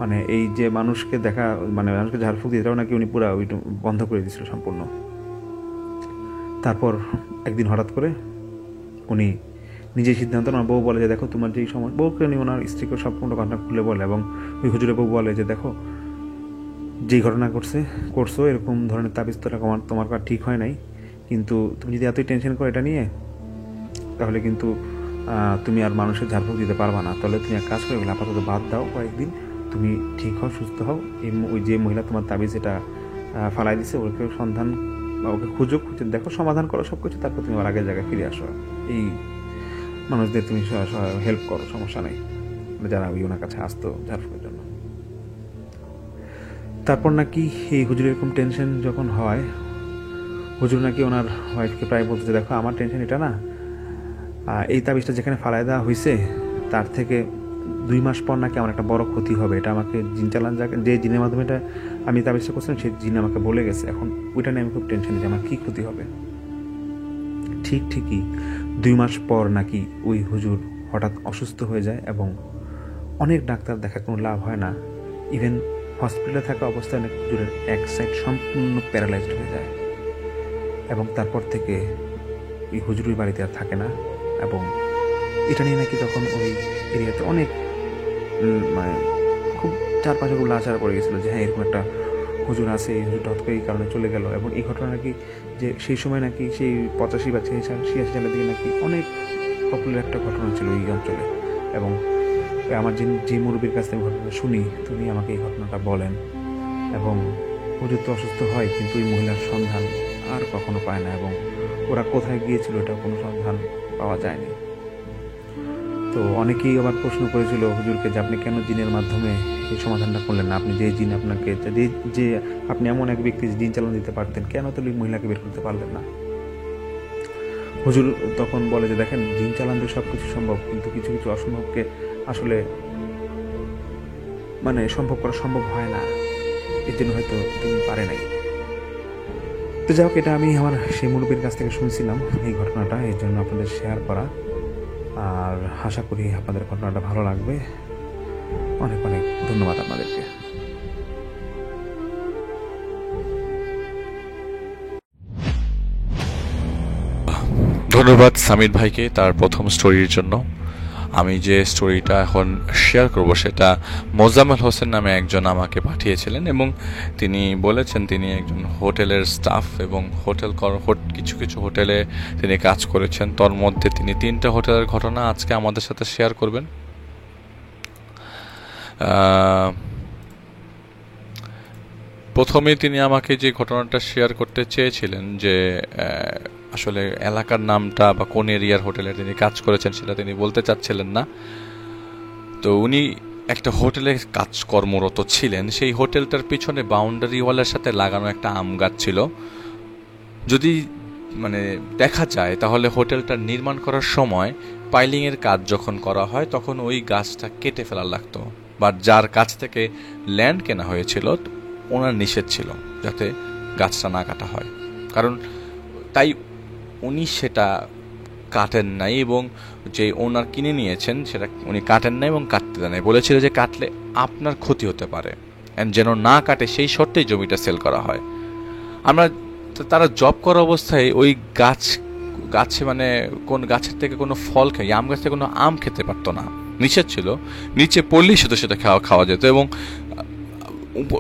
মানে এই যে মানুষকে দেখা, মানে মানুষকে ঝাড়ফুঁক দিয়ে এটাও নাকি উনি পুরো ওই বন্ধ করে দিয়েছিল সম্পূর্ণ। তারপর একদিন হঠাৎ করে উনি নিজেই সিদ্ধান্ত, ওনার বউ বলে যে দেখো তোমার যেই সময়, বউকে উনি ওনার স্ত্রীকে সম্পূর্ণ ঘটনা খুলে বলে, এবং ওই হুজুরের বউ বলে যে দেখো যেই ঘটনা করছো এরকম ধরনের তাবিজ তো তোমার ঠিক হয় নাই, কিন্তু তুমি যদি এতই টেনশন করো এটা নিয়ে, তাহলে কিন্তু তুমি আর মানুষের ঝাড়ফুঁক দিতে পারবা না। তাহলে তুমি এক কাজ করে গেলে আপাতত বাদ দাও কয়েকদিন, তুমি ঠিক হও, সুস্থ হও। ওই যে মহিলা তোমার তাবিজ এটা ফালাই দিছে, ওকে সন্ধান বা ওকে খুঁজে দেখো, সমাধান করো সব কিছু, তারপর তুমি আবার আগের জায়গায় ফিরে আসো। এই মানুষদের তুমি হেল্প করো, সমস্যা নেই, যারা ওই ওনার কাছে আসতো ঝাড়ফুঁকের জন্য। তারপর নাকি এই হুজুরের এরকম টেনশন যখন হয়, হুজুর নাকি ওনার ওয়াইফকে প্রায় বলতে, দেখো আমার টেনশন এটা না, এই তাবিজটা যেখানে ফালাই দেওয়া হয়েছে তার থেকে 2 মাস পর নাকি আমার একটা বড় ক্ষতি হবে। এটা আমাকে জিন চালান, যে জিনের মাধ্যমে এটা আমি তাবিজটা করছিলাম সেই জিন আমাকে বলে গেছে। এখন ওইটা নিয়ে আমি খুব টেনশন যে আমার কী ক্ষতি হবে। ঠিকই 2 মাস পর নাকি ওই হুজুর হঠাৎ অসুস্থ হয়ে যায় এবং অনেক ডাক্তার দেখা কোনো লাভ হয় না। ইভেন হসপিটালে থাকা অবস্থায় অনেক হুজুরের এক সাইড সম্পূর্ণ প্যারালাইজড হয়ে যায় এবং তারপর থেকে ওই হুজুরের বাড়িতে আর থাকে না। এবং এটা নিয়ে নাকি তখন ওই এরিয়াতে অনেক মানে খুব চারপাশে খুব লাচার পড়ে গেছিলো যে হ্যাঁ এরকম একটা হুজুর আছে, এই হুজুরটা হঠাৎ করে এই কারণে চলে গেল। এবং এই ঘটনা নাকি যে সেই সময় নাকি সেই 85 বা 86 সালের দিকে নাকি অনেক পপুলার একটা ঘটনা ছিল এই অঞ্চলে। এবং আমার যে মুরব্বীর কাছ থেকে ঘটনাটা শুনি, তিনি আমাকে এই ঘটনাটা বলেন। এবং হুজুর তো অসুস্থ হয়, কিন্তু ওই মহিলার সন্ধান আর কখনো পায় না এবং ওরা কোথায় গিয়েছিল এটা কোনো সন্ধান পাওয়া যায়নি। তো অনেকেই আবার প্রশ্ন করেছিল হুজুরকে যে আপনি কেন জিনের মাধ্যমে এই সমাধানটা করলেন না, আপনি যে জিন আপনাকে যে আপনি এমন এক ব্যক্তি জিন চালান দিতে পারতেন, কেন তাহলে ওই মহিলাকে বের করতে পারলেন না? হুজুর তখন বলে যে দেখেন, জিন চালান দিয়ে সব কিছু সম্ভব, কিন্তু কিছু কিছু অসম্ভবকে আসলে মানে সম্ভব করা সম্ভব হয় না, এর জন্য হয়তো তিনি পারে নাই। তো যাই হোক, এটা আমি আমার সেই মুরব্বীর কাছ থেকে শুনছিলাম এই ঘটনাটা, এর জন্য আপনাদের শেয়ার করা। আর আশা করি আপনাদের ঘটনাটা ভালো লাগবে। অনেক অনেক ধন্যবাদ আপনাদেরকে। ধন্যবাদ সামির ভাইকে তার প্রথম স্টোরির জন্য। আমি যে স্টোরিটা এখন শেয়ার করব সেটা মোজাম্মেল হোসেন নামে একজন আমাকে পাঠিয়েছিলেন এবং তিনি বলেছেন তিনি একজন হোটেলের স্টাফ এবং কিছু কিছু হোটেলে তিনি কাজ করেছেন। তার মধ্যে তিনি 3টা হোটেলের ঘটনা আজকে আমাদের সাথে শেয়ার করবেন। প্রথমে তিনি আমাকে যে ঘটনাটা শেয়ার করতে চেয়েছিলেন যে আসলে এলাকার নামটা বা কোন এরিয়ার হোটেলে তিনি কাজ করেছেন সেটা তিনি বলতে চাচ্ছিলেন না। তো উনি একটা হোটেলে কর্মরত ছিলেন, সেই হোটেলটার পিছনে বাউন্ডারি ওয়ালের সাথে লাগানো একটা আম গাছ ছিল। যদি মানে দেখা যায় তাহলে হোটেলটা নির্মাণ করার সময় পাইলিংয়ের কাজ যখন করা হয় তখন ওই গাছটা কেটে ফেলা লাগতো, বা যার কাছ থেকে ল্যান্ড কেনা হয়েছিল ওনার নিষেধ ছিল যাতে গাছটা না কাটা হয়, কারণ তাই উনি সেটা কাটেন নাই এবং যে ওনার কিনে নিয়েছেন সেটা উনি কাটেন নাই এবং কাটতে দেন নাই, বলেছিল যে কাটলে আপনার ক্ষতি হতে পারে, যেন না কাটে সেই শর্তেই জমিটা সেল করা হয়। তারা জব করা অবস্থায় ওই গাছে মানে কোন গাছের থেকে কোনো ফল খাই, আম গাছ থেকে কোনো আম খেতে পারতো না, নিষেধ ছিল। নিচে পড়লেই শুধু সেটা খাওয়া যেত এবং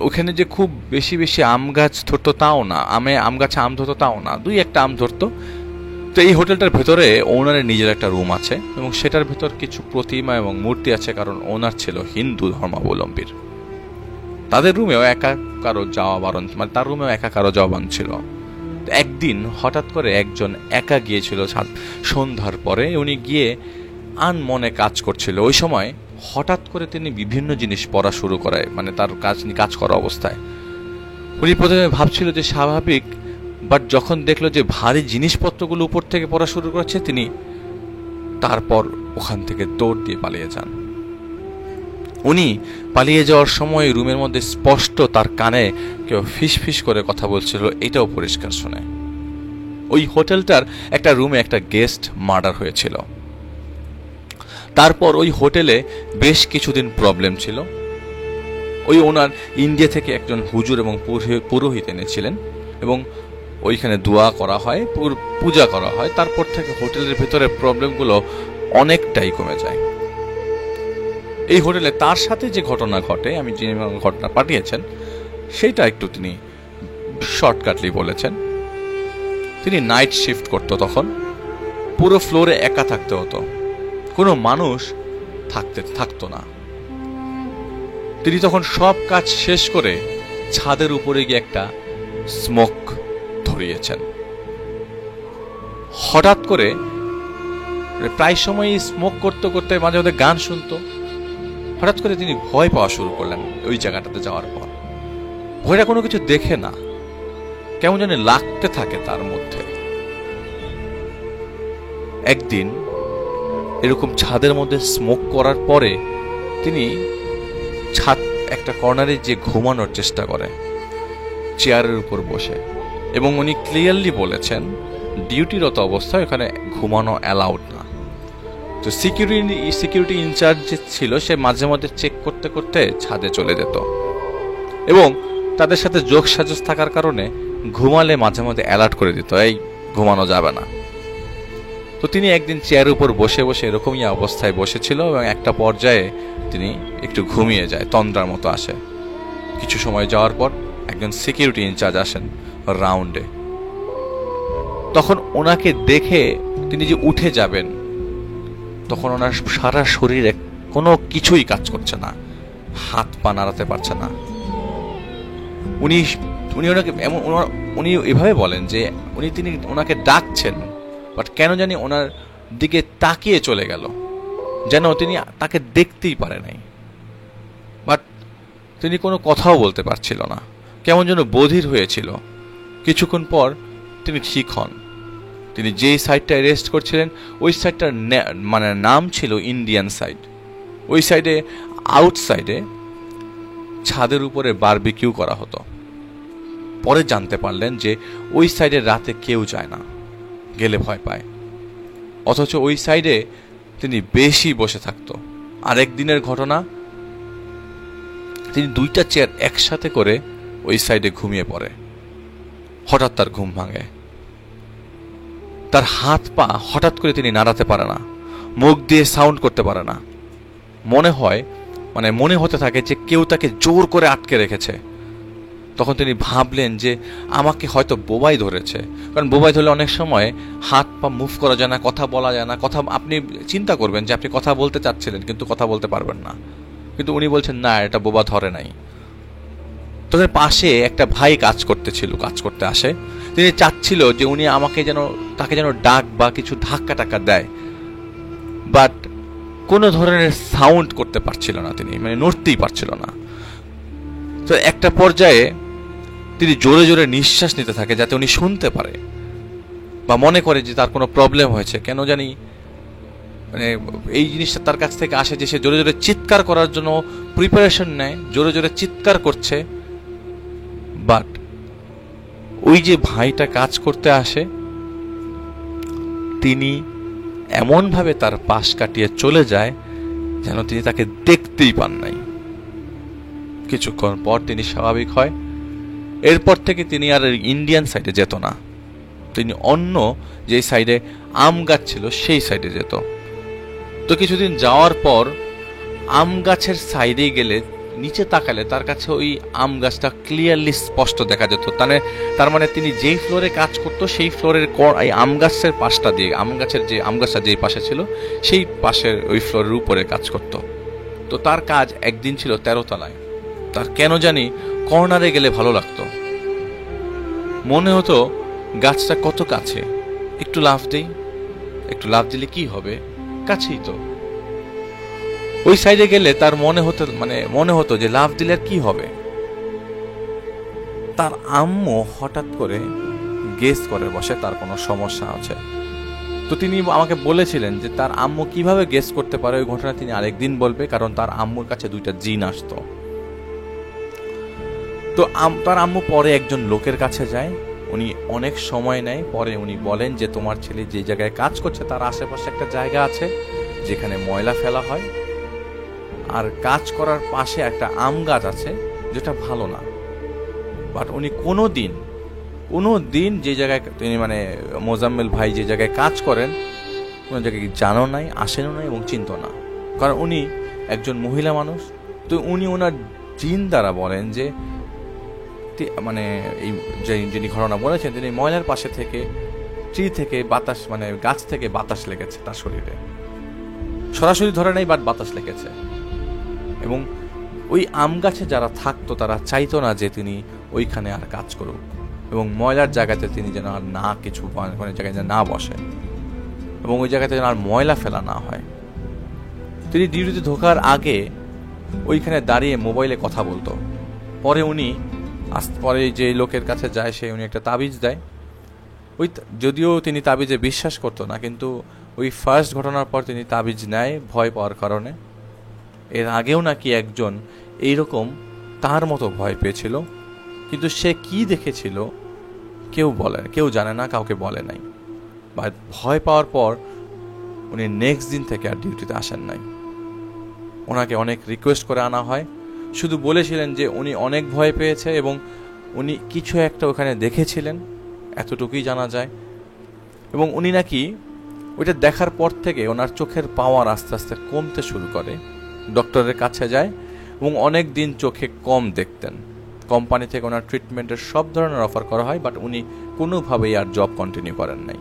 ওখানে যে খুব বেশি আম গাছ ধরতো তাও না, আম গাছে আম ধরতো তাও না, 2-1টা আম ধরতো। তো এই হোটেলটার ভেতরে ওনারের নিজের একটা রুম আছে এবং সেটার ভেতর কিছু প্রতিমা এবং মূর্তি আছে, কারণ ওনার ছিল হিন্দু ধর্মাবলম্বীর। তাদের রুমেও একা কারো যাওয়া বারণ, মানে তার রুমেও একা কারো যাওয়া বারণ ছিল। একদিন হঠাৎ করে একজন একা গিয়েছিল সন্ধ্যার পরে, উনি গিয়ে আনমনে কাজ করছিল। ওই সময় হঠাৎ করে তিনি বিভিন্ন জিনিস পড়া শুরু করে, মানে তার কাজ করা অবস্থায়। উনি প্রথমে ভাবছিল যে স্বাভাবিক, বাট যখন দেখলো যে ভারী জিনিসপত্রগুলো উপর থেকে পড়া শুরু করছে, তিনি তারপর ওখান থেকে দৌড় দিয়ে পালিয়ে যান। উনি পালিয়ে যাওয়ার সময় রুমের মধ্যে স্পষ্ট তার কানে কেউ ফিস করে কথা বলছিল, এটাও পরিষ্কার শুনে। ওই হোটেলটার একটা রুমে একটা গেস্ট মার্ডার হয়েছিল। তারপর ওই হোটেলে বেশ কিছুদিন প্রবলেম ছিল। ওই ওনার ইন্ডিয়া থেকে একজন হুজুর এবং পুরোহিত এনেছিলেন এবং ওইখানে দোয়া করা হয়, পূজা করা হয়। তারপর থেকে হোটেলের ভেতরে প্রবলেমগুলো অনেকটাই কমে যায়। এই হোটেলে তার সাথে যে ঘটনা ঘটে, আমি যে ঘটনা পাঠিয়েছেন সেইটা একটু তিনি শর্টকাটলি বলেছেন। তিনি নাইট শিফট করতো তখন, পুরো ফ্লোরে একা থাকতে হতো, কোনো মানুষ থাকতো না। তিনি তখন সব কাজ শেষ করে ছাদের উপরে গিয়ে একটা স্মোক ধরিয়েছেন। হঠাৎ করে প্রায় সময় স্মোক করতে করতে মাঝে মাঝে গান শুনতো। হঠাৎ করে তিনি ভয় পাওয়া শুরু করলেন ওই জায়গাটাতে যাওয়ার পর। ভয়টা কোনো কিছু দেখে না, কেমন যেন লাগতে থাকে তার মধ্যে। একদিন এরকম ছাদের মধ্যে স্মোক করার পরে তিনি ছাদ একটা কর্নারে যে ঘুমানোর চেষ্টা করে চেয়ারের উপর বসে, এবং উনি ক্লিয়ারলি বলেছেন ডিউটিরত অবস্থায় ওখানে ঘুমানো অ্যালাউড না। তো সিকিউরিটি ইনচার্জ যে ছিল সে মাঝে মাঝে চেক করতে করতে ছাদে চলে যেত, এবং তাদের সাথে যোগ সাজস থাকার কারণে ঘুমালে মাঝে মাঝে অ্যালার্ট করে দিত, এই ঘুমানো যাবে না। তো তিনি একদিন চেয়ারের উপর বসে বসে এরকমই অবস্থায় বসেছিল, এবং একটা পর্যায়ে তিনি একটু ঘুমিয়ে যায়, তন্দ্রার মতো আসে। কিছু সময় যাওয়ার পর একজন সিকিউরিটি ইনচার্জ আসেন রাউন্ডে। তখন ওনাকে দেখে তিনি যে উঠে যাবেন, তখন ওনার সারা শরীরে কোনো কিছুই কাজ করছে না, হাত পা নাড়াতে পারছে না। উনি ওনাকে উনি এভাবে বলেন যে তিনি ওনাকে ডাকছেন, বাট কেন জানি ওনার দিকে তাকিয়ে চলে গেল, যেন তিনি তাকে দেখতেই পারে নাই। বাট তিনি কোনো কথাও বলতে পারছিল না, কেমন যেন বধির হয়েছিল। কিছুক্ষণ পর তিনি ঠিক হন। তিনি যেই সাইডটায় রেস্ট করছিলেন ওই সাইডটার মানে নাম ছিল ইন্ডিয়ান সাইড। ওই সাইডে আউটসাইডে ছাদের উপরে বারবিকিউ করা হতো। পরে জানতে পারলেন যে ওই সাইডে রাতে কেউ যায় না, গেলে ভয় পায়। অথচ ওই সাইডে তিনি বেশি বসে থাকতো। আরেকদিনের ঘটনা, তিনি 2টা চেয়ার একসাথে করে ওই সাইডে ঘুমিয়ে পড়ে। হঠাৎ তার ঘুম ভাঙে, তার হাত পা হঠাৎ করে তিনি নাড়াতে পারে না, মুখ দিয়ে সাউন্ড করতে পারে না। মনে হতে থাকে যে কেউ তাকে জোর করে আটকে রেখেছে। তখন তিনি ভাবলেন যে আমাকে হয়তো বোবাই ধরেছে, কারণ বোবাই ধরলে অনেক সময় হাত পা মুভ করা যায় না, কথা বলা যায় না। আপনি চিন্তা করবেন যে আপনি কথা বলতে চাচ্ছিলেন কিন্তু কথা বলতে পারবেন না, কিন্তু উনি বলছেন না, এটা বোবা ধরে নাই। তোদের পাশে একটা ভাই কাজ করতে আসে। তিনি চাচ্ছিল যে উনি তাকে যেন ডাক বা কিছু ধাক্কা টাক্কা দেয়, বাট কোনো ধরনের সাউন্ড করতে পারছিল না, তিনি নড়তেই পারছিল না। তো একটা পর্যায়ে তিনি জোরে জোরে নিঃশ্বাস নিতে থাকে যাতে উনি শুনতে পারে বা মনে করে যে তার কোনো প্রবলেম হয়েছে। কেন জানি এই জিনিসটা তার কাছ থেকে আসে যে সে জোরে জোরে চিৎকার করার জন্য প্রিপারেশন নেয়, জোরে জোরে চিৎকার করছে। বাট ওই যে ভাইটা কাজ করতে আসে, তিনি এমনভাবে তার পাশ কাটিয়ে চলে যায় যেন তিনি তাকে দেখতেই পান নাই। কিছুক্ষণ পর তিনি স্বাভাবিক হয়। এরপর থেকে তিনি আর ইন্ডিয়ান সাইডে যেত না, তিনি অন্য যে সাইডে আম গাছ ছিল সেই সাইডে যেত। তো কিছুদিন যাওয়ার পর আম গাছের সাইডে গেলে নিচে তাকালে তার কাছে ওই আম গাছটা ক্লিয়ারলি স্পষ্ট দেখা যেত। তার মানে তিনি যেই ফ্লোরে কাজ করতো সেই ফ্লোরের এই আম গাছের পাশটা দিয়ে, আম গাছটা যেই পাশে ছিল সেই পাশের ওই ফ্লোরের উপরে কাজ করত। তো তার কাজ একদিন ছিল 13 তলায়। তার কেন জানি কর্নারে গেলে ভালো লাগতো, মনে হতো গাছটা কত কাছে, একটু লাফ দিলে কি হবে, কাছেই তো। ওই সাইডে গেলে তার মনে হতো যে লাফ দিলে আর কি হবে। তার আম্মু হঠাৎ করে গেস করে বসে তার কোনো সমস্যা আছে। তো তিনি আমাকে বলেছিলেন যে তার আম্মু কিভাবে গেস করতে পারে ওই ঘটনা তিনি আরেকদিন বলবে, কারণ তার আম্মুর কাছে 2টা জিন আসতো। তো তার আম্মু পরে একজন লোকের কাছে যায়, উনি অনেক সময় নেয়। পরে উনি বলেন যে তোমার ছেলে যে জায়গায় কাজ করছে তার আশেপাশে একটা জায়গা আছে যেখানে ময়লা ফেলা হয়, আর কাজ করার পাশে একটা আম গাছ আছে যেটা ভালো না। বাট উনি কোনো দিন যে জায়গায় তিনি মোজাম্মেল ভাই যে জায়গায় কাজ করেন কোনো জায়গায় জানো নাই, আসেনও নাই এবং চিন্ত না, কারণ উনি একজন মহিলা মানুষ। তো উনি ওনার জিন দ্বারা বলেন যে এই যিনি ঘটনা বলেছেন তিনি ময়লার পাশে থেকে ট্রি থেকে বাতাস মানে গাছ থেকে বাতাস লেগেছে তার শরীরে, সরাসরি ধরে নাই বাট বাতাস লেগেছে। এবং ওই আম গাছে যারা থাকতো তারা চাইতো না যে তিনি ওইখানে আর কাজ করুক, এবং ময়লার জায়গাতে তিনি যেন আর না কিছু মানে জায়গায় যেন না বসে, এবং ওই জায়গাতে যেন আর ময়লা ফেলা না হয়। তিনি ডিউটিতে ঢোকার আগে ওইখানে দাঁড়িয়ে মোবাইলে কথা বলতো। পরে উনি পরে যে লোকের কাছে যায় সে উনি একটা তাবিজ দেয়। ওই যদিও তিনি তাবিজে বিশ্বাস করতো না, কিন্তু ওই ফার্স্ট ঘটনার পর তিনি তাবিজ নেয় ভয় পাওয়ার কারণে। এর আগেও নাকি একজন এইরকম তার মতো ভয় পেয়েছিল, কিন্তু সে কি দেখেছিল কেউ জানে না, কাউকে বলে নাই। বা ভয় পাওয়ার পর উনি নেক্সট দিন থেকে আর ডিউটিতে আসেন নাই। ওনাকে অনেক রিকোয়েস্ট করে আনা হয়, শুধু বলেছিলেন যে উনি অনেক ভয় পেয়েছে এবং উনি কিছু একটা ওখানে দেখেছিলেন, এতটুকুই জানা যায়। এবং উনি নাকি ওইটা দেখার পর থেকে ওনার চোখের পাওয়ার আস্তে আস্তে কমতে শুরু করে, ডক্টরের কাছে যায় এবং অনেক দিন চোখে কম দেখতেন। কোম্পানি থেকে ওনার ট্রিটমেন্টের সব ধরনের অফার করা হয়, বাট উনি কোনোভাবেই আর জব কন্টিনিউ করেন নাই।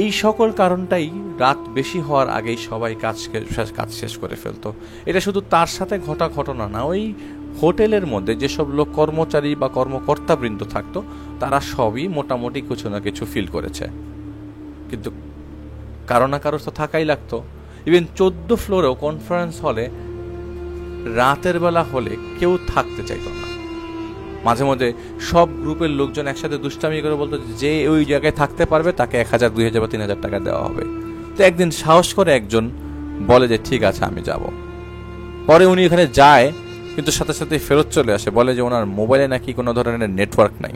এই সকল কারণটাই রাত বেশি হওয়ার আগেই সবাই কাজ শেষ করে ফেলতো। এটা শুধু তার সাথে ঘটা ঘটনা না, ওই হোটেলের মধ্যে যেসব লোক কর্মচারী বা কর্মকর্তাবৃন্দ থাকতো তারা সবই মোটামুটি কিছু না কিছু ফিল করেছে, কিন্তু কারো না কারো তো থাকাই লাগতো। ইভেন 14 ফ্লোরেও কনফারেন্স হলে রাতের বেলা হলে কেউ থাকতে চাইতো না। মাঝে মধ্যে সব গ্রুপের লোকজন একসাথে দুষ্টামি করে বলতো যে ওই জায়গায় থাকতে পারবে তাকে 1000, 2000 বা 3000 টাকা দেওয়া হবে। তো একদিন সাহস করে একজন বলে যে ঠিক আছে আমি যাব। পরে উনি এখানে যায়, কিন্তু সাথে সাথে ফেরত চলে আসে, বলে যে ওনার মোবাইলে নাকি কোনো ধরনের নেটওয়ার্ক নাই,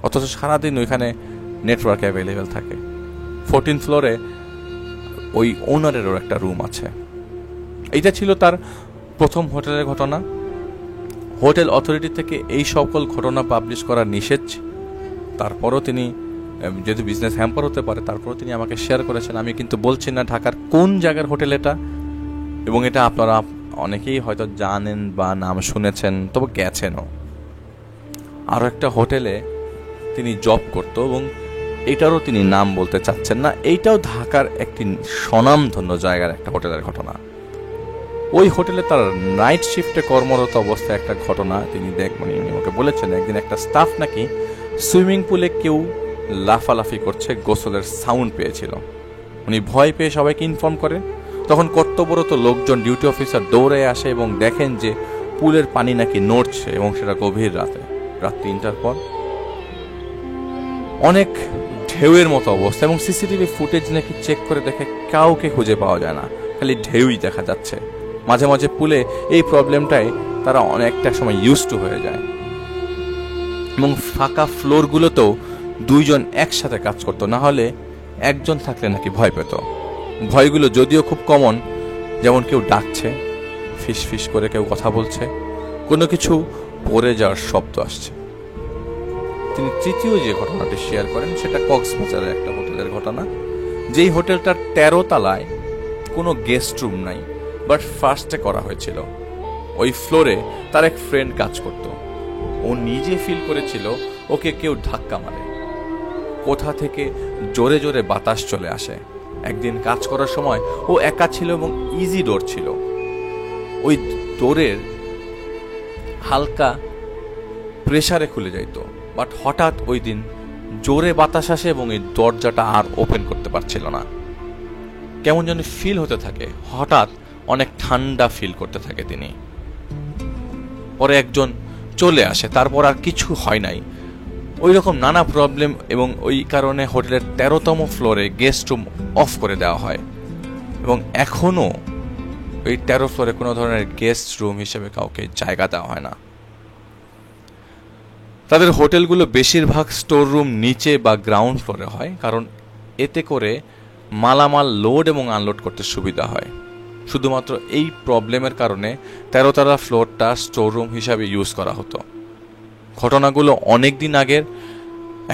অথচ সারাদিন ওইখানে নেটওয়ার্ক অ্যাভেলেবেল থাকে। 14 ফ্লোরে ওই ওনারেরও একটা রুম আছে। এইটা ছিল তার প্রথম হোটেলের ঘটনা। হোটেল অথরিটি থেকে এই সকল ঘটনা পাবলিশ করা নিষেধ, তারপরও তিনি যেহেতু বিজনেস হ্যাম্পার হতে পারে তারপরও তিনি আমাকে শেয়ার করেছেন। আমি কিন্তু বলছি না ঢাকার কোন জায়গার হোটেল এটা, এবং এটা আপনারা অনেকেই হয়তো জানেন বা নাম শুনেছেন, তবে গেছেনও। আরও একটা হোটেলে তিনি জব করতো এবং এটারও তিনি নাম বলতে চাচ্ছেন না। এইটাও ঢাকার একটি স্বনামধন্য জায়গার একটা হোটেলের ঘটনা। ওই হোটেলে তার নাইট শিফটে কর্মরত অবস্থায় একটা ঘটনা তিনি উনি আমাকে বলেছেন, একদিন একটা স্টাফ নাকি সুইমিং পুলে কেউ লাফালাফি করছে, গোসলের সাউন্ড পেয়েছিল। উনি ভয় পেয়ে সবাইকে ইনফর্ম করে। তখন কর্তব্যরত লোকজন, ডিউটি অফিসার দৌড়ে আসে এবং দেখেন যে পুলের পানি নাকি নড়ছে, এবং সেটা গভীর রাতে, রাত 3টার পর। অনেক ঢেউয়ের মতো অবস্থা, এবং সিসিটিভি ফুটেজ নাকি চেক করে দেখে কাউকে খুঁজে পাওয়া যায় না, খালি ঢেউই দেখা যাচ্ছে। মাঝে মাঝে পুলে এই প্রবলেমটাই তারা অনেকটা সময় ইউজ টু হয়ে যায়। এবং ফাঁকা ফ্লোরগুলোতেও 2 জন একসাথে কাজ করতো, না হলে একজন থাকলে নাকি ভয় পেত। ভয়গুলো যদিও খুব কমন, যেমন কেউ ডাকছে, ফিস ফিস করে কেউ কথা বলছে, কোনো কিছু পড়ে যাওয়ার শব্দ আসছে। তিনি তৃতীয় যে ঘটনাটি শেয়ার করেন সেটা কক্সবাজারের একটা হোটেলের ঘটনা। যেই হোটেলটার 13 তলায় কোনো গেস্ট রুম নাই, বাট ফার্স্টে করা হয়েছিল। ওই ফ্লোরে তার এক ফ্রেন্ড কাজ করত। ও নিজে ফিল করেছিল ওকে কেউ ধাক্কা মারে, কোথা থেকে জোরে জোরে বাতাস চলে আসে। একদিন কাজ করার সময় ও একা ছিল এবং ইজি ডোর ছিল। ওই ডোরের হালকা প্রেসারে খুলে যাইতো, বাট হঠাৎ ওই দিন জোরে বাতাস আসে এবং এই দরজাটা আর ওপেন করতে পারছিল না। কেমন যেন ফিল হতে থাকে, হঠাৎ অনেক ঠান্ডা ফিল করতে থাকে তিনি। পরে একজন চলে আসে, তারপর আর কিছু হয় নাই। ওই রকম নানা প্রবলেম, এবং ওই কারণে হোটেলের 13তম ফ্লোরে গেস্ট রুম অফ করে দেওয়া হয়, এবং এখনো ওই 13 ফ্লোরে কোনো ধরনের গেস্ট রুম হিসেবে কাউকে জায়গা দেওয়া হয় না। তাদের হোটেলগুলো বেশিরভাগ স্টোর রুম নিচে বা গ্রাউন্ড ফ্লোরে হয়, কারণ এতে করে মালামাল লোড এবং আনলোড করতে সুবিধা হয়। শুধুমাত্র এই প্রবলেমের কারণে 13তলা ফ্লোরটা স্টোর রুম হিসাবে ইউজ করা হতো। ঘটনাগুলো অনেক দিন আগের,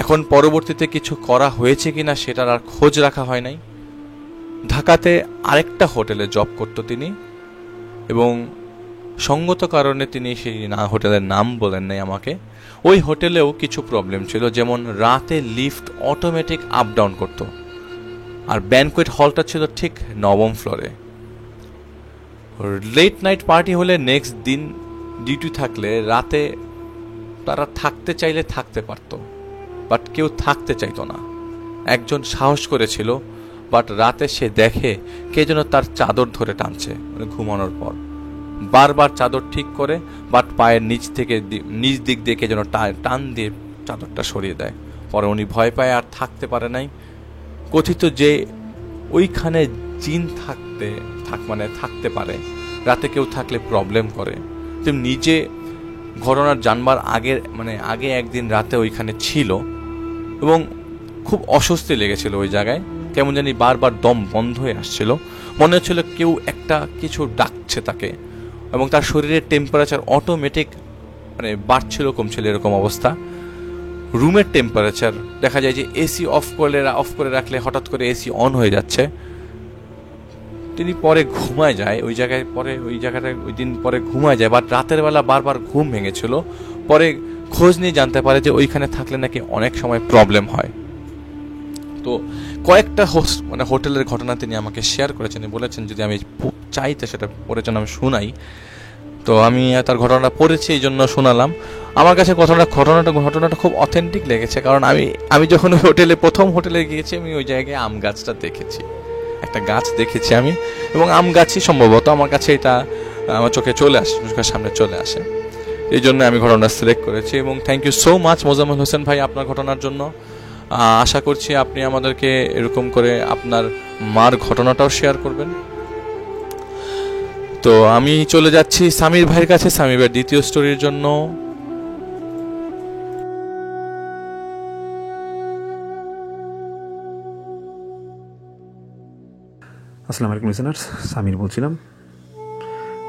এখন পরবর্তীতে কিছু করা হয়েছে কিনা সেটার আর খোঁজ রাখা হয় নাই। ঢাকাতে আরেকটা হোটেলে জব করত তিনি, এবং সঙ্গত কারণে তিনি সেই হোটেলের নাম বলেন নাই আমাকে। ওই হোটেলেও কিছু প্রবলেম ছিল, যেমন রাতে লিফট অটোমেটিক আপ ডাউন করতো, আর ব্যানকোয়েট হলটা ছিল ঠিক 9ম ফ্লোরে। লেট নাইট পার্টি হলে নেক্সট দিন ডিউটি থাকলে রাতে তারা থাকতে চাইলে থাকতে পারতো, বাট কেউ থাকতে চাইতো না। একজন সাহস করেছিল, বাট রাতে সে দেখে কে যেন তার চাদর ধরে টানছে, মানে ঘুমানোর পর বারবার চাদর ঠিক করে, বাট পায়ের নিচ দিক দিয়ে কে যেন টান দিয়ে চাদরটা সরিয়ে দেয়। পরে উনি ভয় পায় আর থাকতে পারে নাই। কথিত যে ওইখানে জিন থাকতে পারে, রাতে কেউ থাকলে প্রবলেম করে। তুমি নিজে ঘটনার জানবার আগে একদিন রাতে ওইখানে ছিল এবং খুব অস্বস্তি লেগেছিল ওই জায়গায়। কেমন জানি বারবার দম বন্ধ হয়ে আসছিল, মনে হচ্ছিল কেউ একটা কিছু ডাকছে তাকে, এবং তার শরীরের টেম্পারেচার অটোমেটিক বাড়ছিল কমছিল, এরকম অবস্থা। রুমের টেম্পারেচার দেখা যায় যে এসি অফ করে রাখলে হঠাৎ করে এসি অন হয়ে যাচ্ছে। তিনি পরে ঘুমায় যায় ওই দিন পরে ঘুমায় যায়, বাট রাতের বেলা বারবার ঘুম ভেঙেছিল। পরে খোঁজ নিয়ে জানতে পারে যে ওইখানে থাকলে নাকি অনেক সময় প্রবলেম হয়। তো কয়েকটা হোটেলের ঘটনা তিনি আমাকে শেয়ার করেছেন, বলেছেন যদি আমি চাইতে সেটা পরে যেন আমি শোনাই। তো আমি তার ঘটনাটা পড়েছি, এই জন্য শোনালাম। আমার কাছে ঘটনাটা খুব অথেন্টিক লেগেছে, কারণ আমি যখন প্রথম হোটেলে গিয়েছি, আমি ওই জায়গায় আম গাছটা দেখেছি, একটা গাছ দেখেছি আমি, এবং আম গাছই সম্ভবত আমার কাছে এটা আমার চোখের সামনে চলে আসে। এই জন্য আমি ঘটনা সিলেক্ট করেছি। এবং thank you so much Mozammel Hossain ভাই আপনার ঘটনার জন্য। আশা করছি আপনি আমাদেরকে এরকম করে আপনার মার ঘটনাটাও শেয়ার করবেন। তো আমি চলে যাচ্ছি সামির ভাইয়ের কাছে, সামির ভাইয়ের দ্বিতীয় স্টোরির জন্য। আসসালামু আলাইকুম লিসেনার্স, সামির বলছিলাম।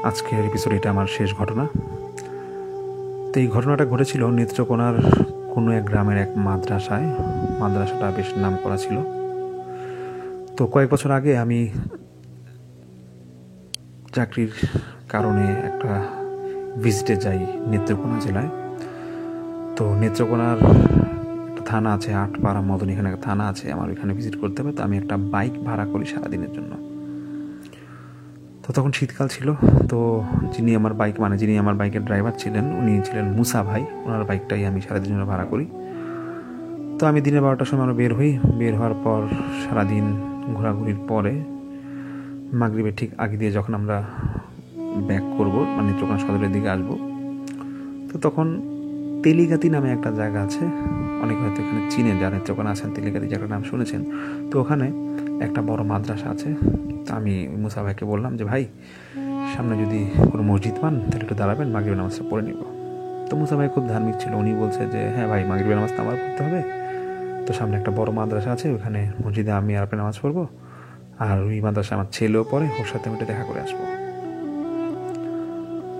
আজকের এপিসোড এটা আমার শেষ ঘটনা। তো এই ঘটনাটা ঘটেছিল নেত্রকোনার কোনো এক গ্রামের এক মাদ্রাসাটা বেশ নাম করা ছিল। তো কয়েক বছর আগে আমি চাকরির কারণে একটা ভিজিটে যাই নেত্রকোনা জেলায়। তো নেত্রকোনার একটা থানা আছে, 8পাড়া মদন, এখানে একটা থানা আছে, আমার এখানে ভিজিট করতে হবে। তো আমি একটা বাইক ভাড়া করি সারাদিনের জন্য। তো তখন শীতকাল ছিল। তো যিনি আমার বাইকের ড্রাইভার ছিলেন, উনি ছিলেন মুসা ভাই। ওনার বাইকটাই আমি সারাদিনের জন্য ভাড়া করি। তো আমি দিনের 12টার সময় আমরা বের হওয়ার পর সারাদিন ঘোরাঘুরির পরে মাগরিবের ঠিক আগে দিয়ে যখন আমরা ব্যাক করবো, মানে নেত্রকোনা সদরের দিকে আসবো, তো তখন তেলিগাতি নামে একটা জায়গা আছে, অনেকে হয়তো এখানে চিনেন, যারা নেত্রকোনা আছেন তেলিগাতি জায়গাটার নাম শুনেছেন। তো ওখানে একটা বড় মাদ্রাসা আছে। তো আমি মুসা ভাইকে বললাম যে ভাই, সামনে যদি কোনো মসজিদ পান তাহলে একটু দাঁড়াবেন, মাগরিবের নামাজটা পড়ে নিব। তো মুসা ভাই খুব ধার্মিক ছিল, উনি বলছে যে হ্যাঁ ভাই, মাগরিবের নামাজটা আমার পড়তে হবে। তো সামনে একটা বড় মাদ্রাসা আছে, ওখানে মসজিদে আমি আর আপনি নামাজ পড়বো, আর ওই মাদ্রাসা আমার ছেলেও পড়ে, ওর সাথে আমি দেখা করে আসবো।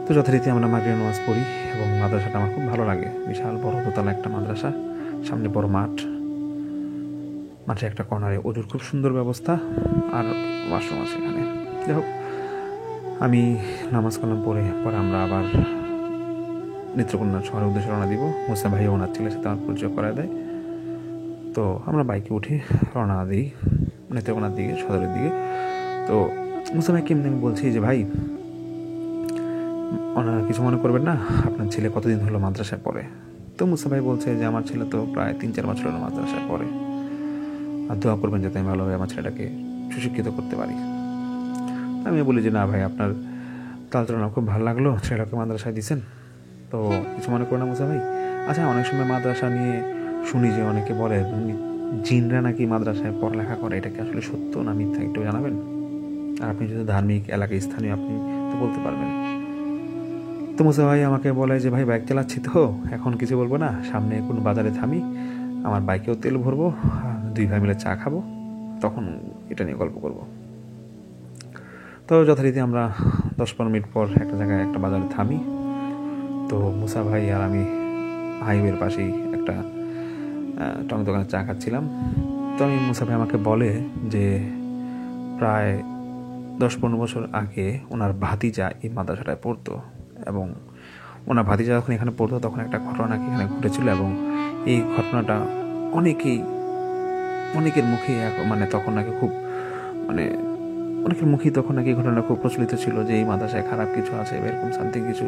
তো যথারীতি আমরা মাগরিবের নামাজ পড়ি, এবং মাদ্রাসাটা আমার খুব ভালো লাগে। বিশাল বড় দোতলা একটা মাদ্রাসা, সামনে বড় মাঠে একটা কর্নারে ওজুর খুব সুন্দর ব্যবস্থা, আর ওয়াশরুম আছে এখানে। যাই হোক, আমি নামাজ কালাম পরে আমরা আবার নেত্রকোনা শহরের উদ্দেশ্যে রওনা দিব। মুসা ভাই ওনার ছেলের সাথে আমার পরিচয় করায় দেয়। তো আমরা বাইকে উঠে রওনা দিই নেত্রকোনার দিকে, সদরের দিকে। তো মুসা ভাইকে এমনি আমি বলছি যে ভাই, ওনারা কিছু মনে করবেন না, আপনার ছেলে কতদিন হলো মাদ্রাসায় পড়ে? তো মুসা ভাই বলছে যে আমার ছেলে তো প্রায় 3-4 বছর হলো মাদ্রাসায় পড়ে, আর দোয়া করবেন যাতে আমি ভালোভাবে আমার ছেলেটাকে সুশিক্ষিত করতে পারি। আমি বলি যে না ভাই, আপনার তালচলনা খুব ভালো লাগলো, ছেলেটাকে মাদ্রাসায় দিয়েছেন, তো কিছু মনে করো না মুসা ভাই। আচ্ছা, অনেক সময় মাদ্রাসা নিয়ে শুনি যে অনেকে বলে জিনরা নাকি মাদ্রাসায় পড়ালেখা করে, এটা কি আসলে সত্য না মিথ্যা, একটু জানাবেন? আর আপনি যদি ধার্মিক এলাকায় স্থানীয়, আপনি তো বলতে পারবেন। তো মুসা ভাই আমাকে বলে যে ভাই, বাইক চালাচ্ছি তো এখন কিছু বলবো না, সামনে কোনো বাজারে থামি, আমার বাইকেও তেল ভরবো, 2 ভাই মিলে চা খাবো, তখন এটা নিয়ে গল্প করব। তো যথারীতি আমরা 10-15 মিনিট পর একটা জায়গায় একটা বাজারে থামি। তো মুসা ভাই আর আমি হাইওয়ের পাশেই একটা টং দোকানে চা খাচ্ছিলাম। তো আমি মুসা ভাই আমাকে বলে যে প্রায় 10-15 বছর আগে ওনার ভাতিজা এই মাদ্রাসাটায় পড়তো, এবং ওনার ভাতিজা যখন এখানে পড়তো তখন একটা ঘটনা নাকি এখানে ঘটেছিল, এবং এই ঘটনাটা অনেকের মুখে মানে তখন নাকি খুব মানে অনেকের মুখেই তখন নাকি ঘটনাটা খুব প্রচলিত ছিল যে এই মাদ্রাসায় খারাপ কিছু আছে বা এরকম সামথিং কিছু।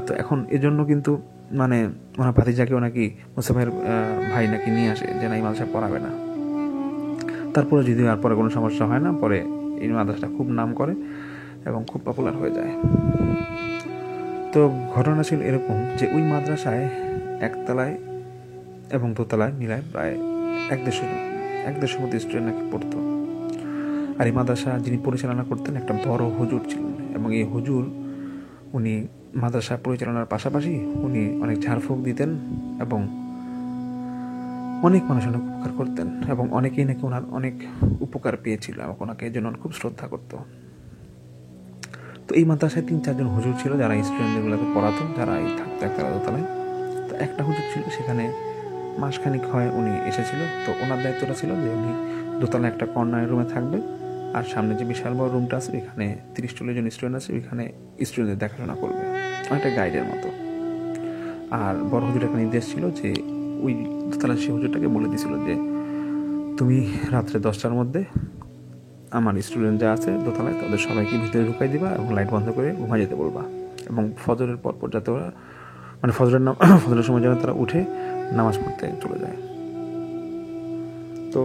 তো এখন এজন্য কিন্তু মানে ওনার ভাতিজাকেও নাকি মুস্তাফার ভাই নাকি নিয়ে আসে যে না এই মাদ্রাসায় পড়াবে না। তারপরে যদি আর পরে কোনো সমস্যা হয় না, পরে এই মাদ্রাসাটা খুব নাম করে এবং খুব পপুলার হয়ে যায়। তো ঘটনা ছিল এরকম যে ওই মাদ্রাসায় একতলায় এবং দোতলায় মিলায় প্রায় 150 মতো স্টুডেন্ট নাকি পড়তো। আর এই মাদ্রাসা যিনি পরিচালনা করতেন একটা বড় হুজুর ছিলেন, এবং এই হুজুর উনি মাদ্রাসা পরিচালনার পাশাপাশি উনি অনেক ঝাড়ফুঁক দিতেন এবং অনেক মানুষের অনেক উপকার করতেন, এবং অনেকেই নাকি ওনার অনেক উপকার পেয়েছিল এবং ওনাকে এই জন্য খুব শ্রদ্ধা করত। তো এই মাদ্রাসায় 3-4 জন হুজুর ছিল যারা স্টুডেন্টগুলোকে পড়াতো, যারা এই থাকতো একতলা দোতলায়। তো একটা হুজুর ছিল সেখানে মাসখানিক হয় উনি এসেছিল। তো ওনার দায়িত্বটা ছিল যে উনি দোতলায় একটা কর্নার রুমে থাকবে, আর সামনে যে বিশাল বড় রুমটা আছে এখানে 30-40 জন স্টুডেন্ট আছে, ওইখানে স্টুডেন্টদের দেখাশোনা করবে, অনেকটা গাইডের মতো। আর বড় হুজুর একটা নির্দেশ ছিল যে ওই দোতলার সে হুজুরটাকে বলে দিয়েছিল যে তুমি রাত্রে 10টার মধ্যে আমার স্টুডেন্ট যা আছে দোতলায় তাদের সবাইকে ভিতরে ঢুকাই দিবা এবং লাইট বন্ধ করে ঘুমাই যেতে বলবা, এবং ফজরের পর যাতে ওরা মানে ফজরের সময় যেন তারা উঠে নামাজ পড়তে চলে যায়। তো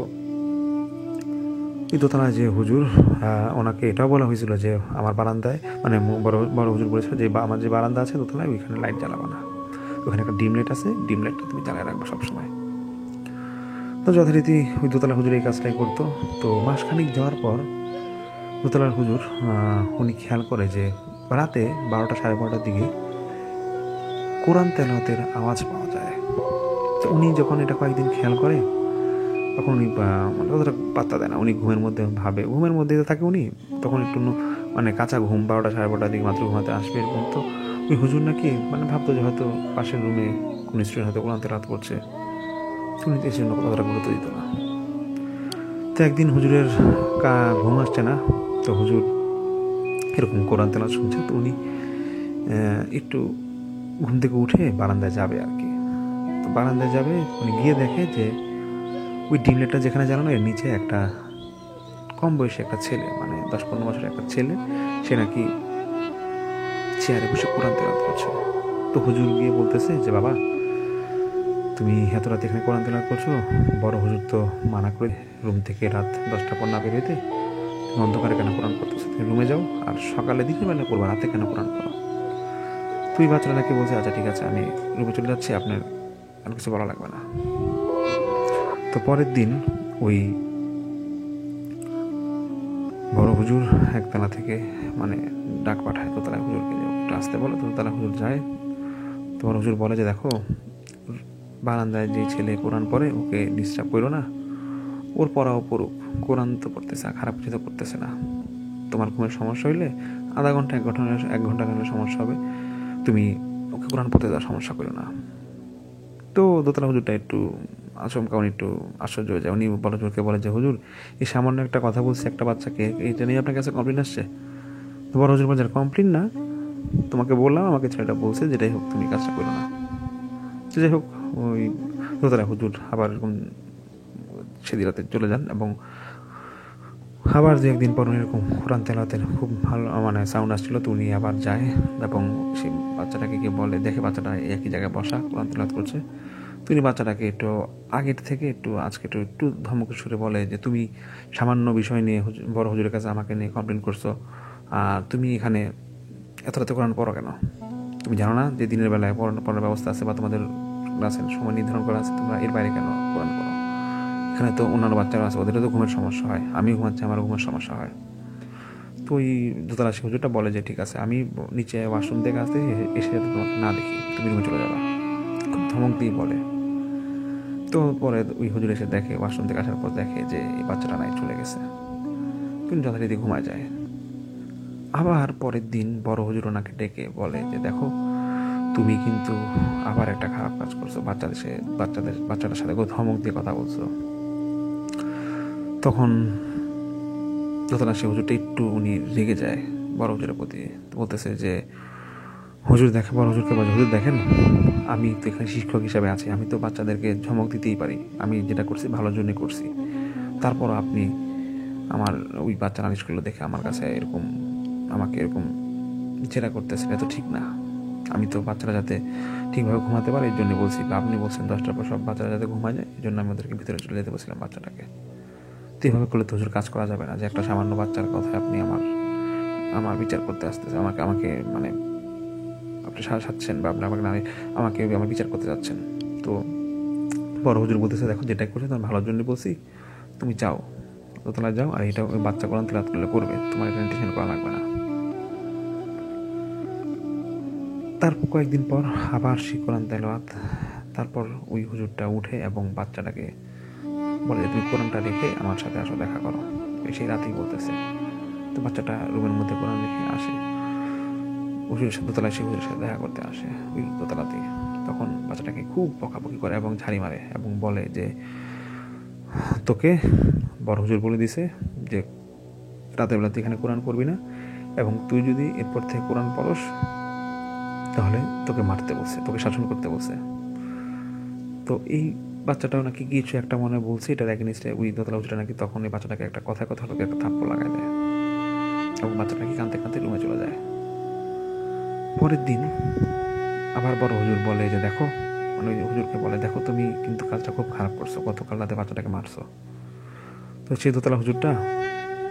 এই দোতলায় যে হুজুর ওনাকে এটাও বলা হয়েছিল যে আমার বারান্দায় মানে বড় হুজুর বলেছিল যে আমার যে বারান্দা আছে দোতলায় ওইখানে লাইট জ্বালাবা না, ওখানে একটা ডিম লাইট আছে, ডিম লাইটটা তুমি জ্বালায় রাখবা সবসময়। তো যথারীতি ওই দোতলা হুজুর এই কাজটাই করতো। তো মাসখানিক যাওয়ার পর দোতলার হুজুর উনি খেয়াল করে যে রাতে 12টা 12:30টার দিকে কোরআন তেলাওয়াতের আওয়াজ পাওয়া যায়। তো উনি যখন এটা কয়েকদিন খেয়াল করে তখন উনি মানে অতটা পাত্তা দেয় না, উনি ঘুমের মধ্যে ভাবে, ঘুমের মধ্যে থাকে উনি তখন একটু মানে কাঁচা ঘুম, 12টা 12:30টার দিকে মাত্র ঘুমাতে আসবে এরকম। তো ওই হুজুর নাকি মানে ভাবতো যে হয়তো পাশের রুমে কোনো স্টুডেন্ট হয়তো কোরআন তেলাওয়াত করছে, উনি এই জন্য কতটা গুরুত্ব দিত না। তো একদিন হুজুরের ঘুম আসছে না, তো হুজুর এরকম কোরআন তেলাওয়াত শুনছে। তো উনি একটু ঘুম থেকে উঠে বারান্দায় যাবে আর কি। তো বারান্দায় যাবে, উনি গিয়ে দেখে যে ওই ডিম লাইটটা যেখানে জ্বালানো এর নিচে একটা কম বয়সী একটা ছেলে, মানে 10-15 বছরের একটা ছেলে, সে নাকি চেয়ারে বসে কোরআন তেলাওয়াত করছে। তো হুজুর গিয়ে বলতেছে যে বাবা তুমি এত রাতে এখানে কোরআন তেলাওয়াত করছো, বড় হুজুর তো মানা করে রুম থেকে রাত 10টার পর না বেরোতে, তুমি অন্ধকারে কেন কোরআন করতেছো, তুমি রুমে যাও আর সকালে দিনের বেলা করবো, রাতে কেন কোরআন করো। তুই বাচ্চারা নাকি বলছে আচ্ছা ঠিক আছে আমি রুমে চলে যাচ্ছি, আপনার আর কিছু বলা লাগবে না। তো পরের দিন ওই বড় হুজুর একতলা থেকে মানে ডাক পাঠায় দোতলায় হুজুরকে, একটু আসতে বলে। তো দোতলা হুজুর যায়। তো বড় হুজুর বলে যে দেখো বারান্দায় যে ছেলে কোরআন পড়ে ওকে ডিস্টার্ব করো না, ওর পড়াও পড়ুক, কোরআন তো পড়তেছে, খারাপ কিছু তো করতেছে না। তোমার ঘুমের সমস্যা হইলে আধা ঘন্টা 1 ঘন্টা গেলে সমস্যা হবে, তুমি ওকে কোরআন পড়তে দেওয়ার সমস্যা করো না। তো দোতলা হুজুরটা একটু আচমকা উনি একটু আশ্চর্য হয়ে যায়। উনি বড় হুজুরকে বলে যে হুজুর এই সামান্য একটা কথা বলছে একটা বাচ্চাকে, এইটা নিয়ে আপনার কাছে কমপ্লেন আসছে। তো বড় হুজুর বলছে কমপ্লেন না, তোমাকে বললাম আমাকে ছেলেটা বলছে যেটাই হোক তুমি কাজটা করো না। যাই হোক ওই দোতলা হুজুর আবার এরকম সেদিন রাতে চলে যান, এবং আবার 2-1 দিন পর এরকম কোরআন তেলাওয়াতের খুব ভালো মানে সাউন্ড আসছিল। তো উনি আবার যায় এবং সেই বাচ্চাটাকে গিয়ে বলে, দেখে বাচ্চাটা একই জায়গায় বসা কোরআন তেলাওয়াত করছে। তিনি বাচ্চাটাকে একটু আগের থেকে আজকে একটু ধমক সুরে বলে যে তুমি সামান্য বিষয় নিয়ে বড় হুজুরের কাছে আমাকে নিয়ে কমপ্লেন করছো, আর তুমি এখানে এত রাতে কোরআন পড়ো কেন? তুমি জানো না যে দিনের বেলায় পড়ার ব্যবস্থা আছে বা তোমাদের ক্লাসের সময় নির্ধারণ করা আছে, তোমরা এর বাইরে কেন কোরআন পড়ো? এখানে তো অন্যান্য বাচ্চারা আছে, ওদেরও তো ঘুমের সমস্যা হয়, আমি ঘুমাচ্ছি আমারও ঘুমের সমস্যা হয়। তো ওই দোতলা সে হুজুরটা বলে যে ঠিক আছে আমি নিচে ওয়াশরুম থেকে আসতে এসে তোমাকে না দেখি তুমি রুমে চলে যাবা, খুব ধমক দিয়ে বলে। তো পরে ওই হুজুর এসে দেখে, ওয়াশরুম থেকে আসার পর দেখে যে এই বাচ্চাটা নাই চলে গেছে, কিন্তু যথারীতি ঘুমায় যায়। আবার পরের দিন বড় হুজুর ওনাকে ডেকে বলে যে দেখো তুমি কিন্তু আবার একটা খারাপ কাজ করছো, বাচ্চাটার সাথে ধমক দিয়ে কথা বলছো। তখন দোতলা সে হুজুরটা একটু উনি রেগে যায় বড় হুজুরের প্রতি, বলতেছে যে হুজুর দেখে, বড় হুজুরকে বলে, হুজুর দেখেন, আমি তো এখানে শিক্ষক হিসাবে আছি, আমি তো বাচ্চাদেরকে ধমক দিতেই পারি, আমি যেটা করছি ভালোর জন্যই করছি, তারপর আপনি আমার ওই বাচ্চা নালিশ করলো দেখে আমার কাছে এরকম আমাকে এরকম জেরা করতেছেন, এটা তো ঠিক না। আমি তো বাচ্চারা যাতে ঠিকভাবে ঘুমাতে পারে এই জন্য বলছি, বা আপনি বলছেন 10টার পর সব বাচ্চারা যাতে ঘুমায় যায়, এই জন্য আমি ওদেরকে ভিতরে চলে যেতে বলছিলাম বাচ্চাটাকে। তো এভাবে করলে তো হুজুর কাজ করা যাবে না, যে একটা সামান্য বাচ্চার কথায় আপনি আমার বিচার করতে আসতেছে, আমাকে মানে আপনি সাজাচ্ছেন, বা আপনি আমাকে আমার বিচার করতে যাচ্ছেন। তো বড় হুজুর বলতেছে, দেখো যেটা করছে তোমার ভালোর জন্য বলছি, তুমি যাও, দোতলায় যাও, আর এটা ওই বাচ্চা কোরআন তিলাওয়াত করবে, তোমার এটা টেনশন করা লাগবে না। তারপর কয়েকদিন পর আবার সে কোরআন তেলাওয়াত। তারপর ওই হুজুরটা উঠে এবং বাচ্চাটাকে বলে, তুমি কোরআনটা রেখে আমার সাথে আসো, দেখা করো। সেই রাতেই বলতেছে। তো বাচ্চাটা রুমের মধ্যে কোরআন রেখে আসে, হুজুরের সাথে দোতলায় সে হুজুরের সাথে দেখা করতে আসে ওই দোতলাতেই। তখন বাচ্চাটাকে খুব বকাবকি করে এবং ঝাড়ি মারে এবং বলে যে, তোকে বড় হুজুর বলে দিছে যে রাতের বেলা তুই এখানে কোরআন পড়বি না, এবং তুই যদি এরপর থেকে কোরআন পড়স তাহলে তোকে মারতে বলছে, তোকে শাসন করতে বলছে। তো এই বাচ্চাটাও নাকি কিছু একটা মনে বলছে, এটার এগেনিস্টে ওই দোতলা হুজুরটা নাকি তখন এই বাচ্চাটাকে একটা কথা লোকে একটা থাপ্পড় লাগায় দেয় এবং বাচ্চাটা নাকি কাঁদতে কাঁদতে রুমে চলে যায়। পরের দিন আবার বড় হুজুর বলে যে, দেখো, মানে ওই হুজুরকে বলে, দেখো তুমি কিন্তু কাজটা খুব খারাপ করছো, গতকাল রাতে বাচ্চাটাকে মারছো। তো সেই দোতলা হুজুরটা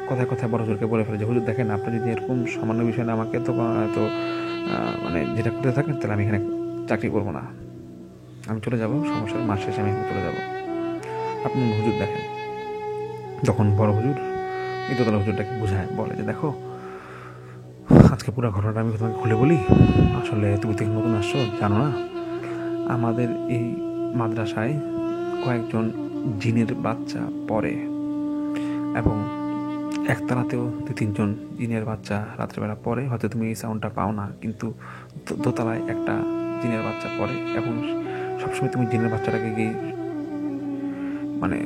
কথায় কথায় বড় হুজুরকে বলে ফেলে যে, হুজুর দেখেন, আপনি যদি এরকম সামান্য বিষয় না আমাকে তো মানে যেটা করতে থাকেন, তাহলে আমি এখানে চাকরি করবো না, আমি চলে যাবো, সমস্যার মাস শেষে আমি এখানে চলে যাবো, আপনি হুজুর দেখেন। তখন বড় হুজুর এই দোতলা হুজুরটাকে বোঝায়, বলে যে, দেখো, আজকে পুরো ঘটনাটা আমি তোমাকে খুলে বলি। আসলে তুমি তো নতুন আসছো, জানো না, আমাদের এই মাদ্রাসায় কয়েকজন জিনের বাচ্চা পড়ে, এবং একতলাতেও 2-3জন জিনের বাচ্চা রাত্রেবেলা পড়ে। হয়তো তুমি এই সাউন্ডটা পাও না, কিন্তু দোতলায় একটা জিনের বাচ্চা পড়ে, এবং সবসময় তুমি জিনের বাচ্চাটাকে গিয়ে মানে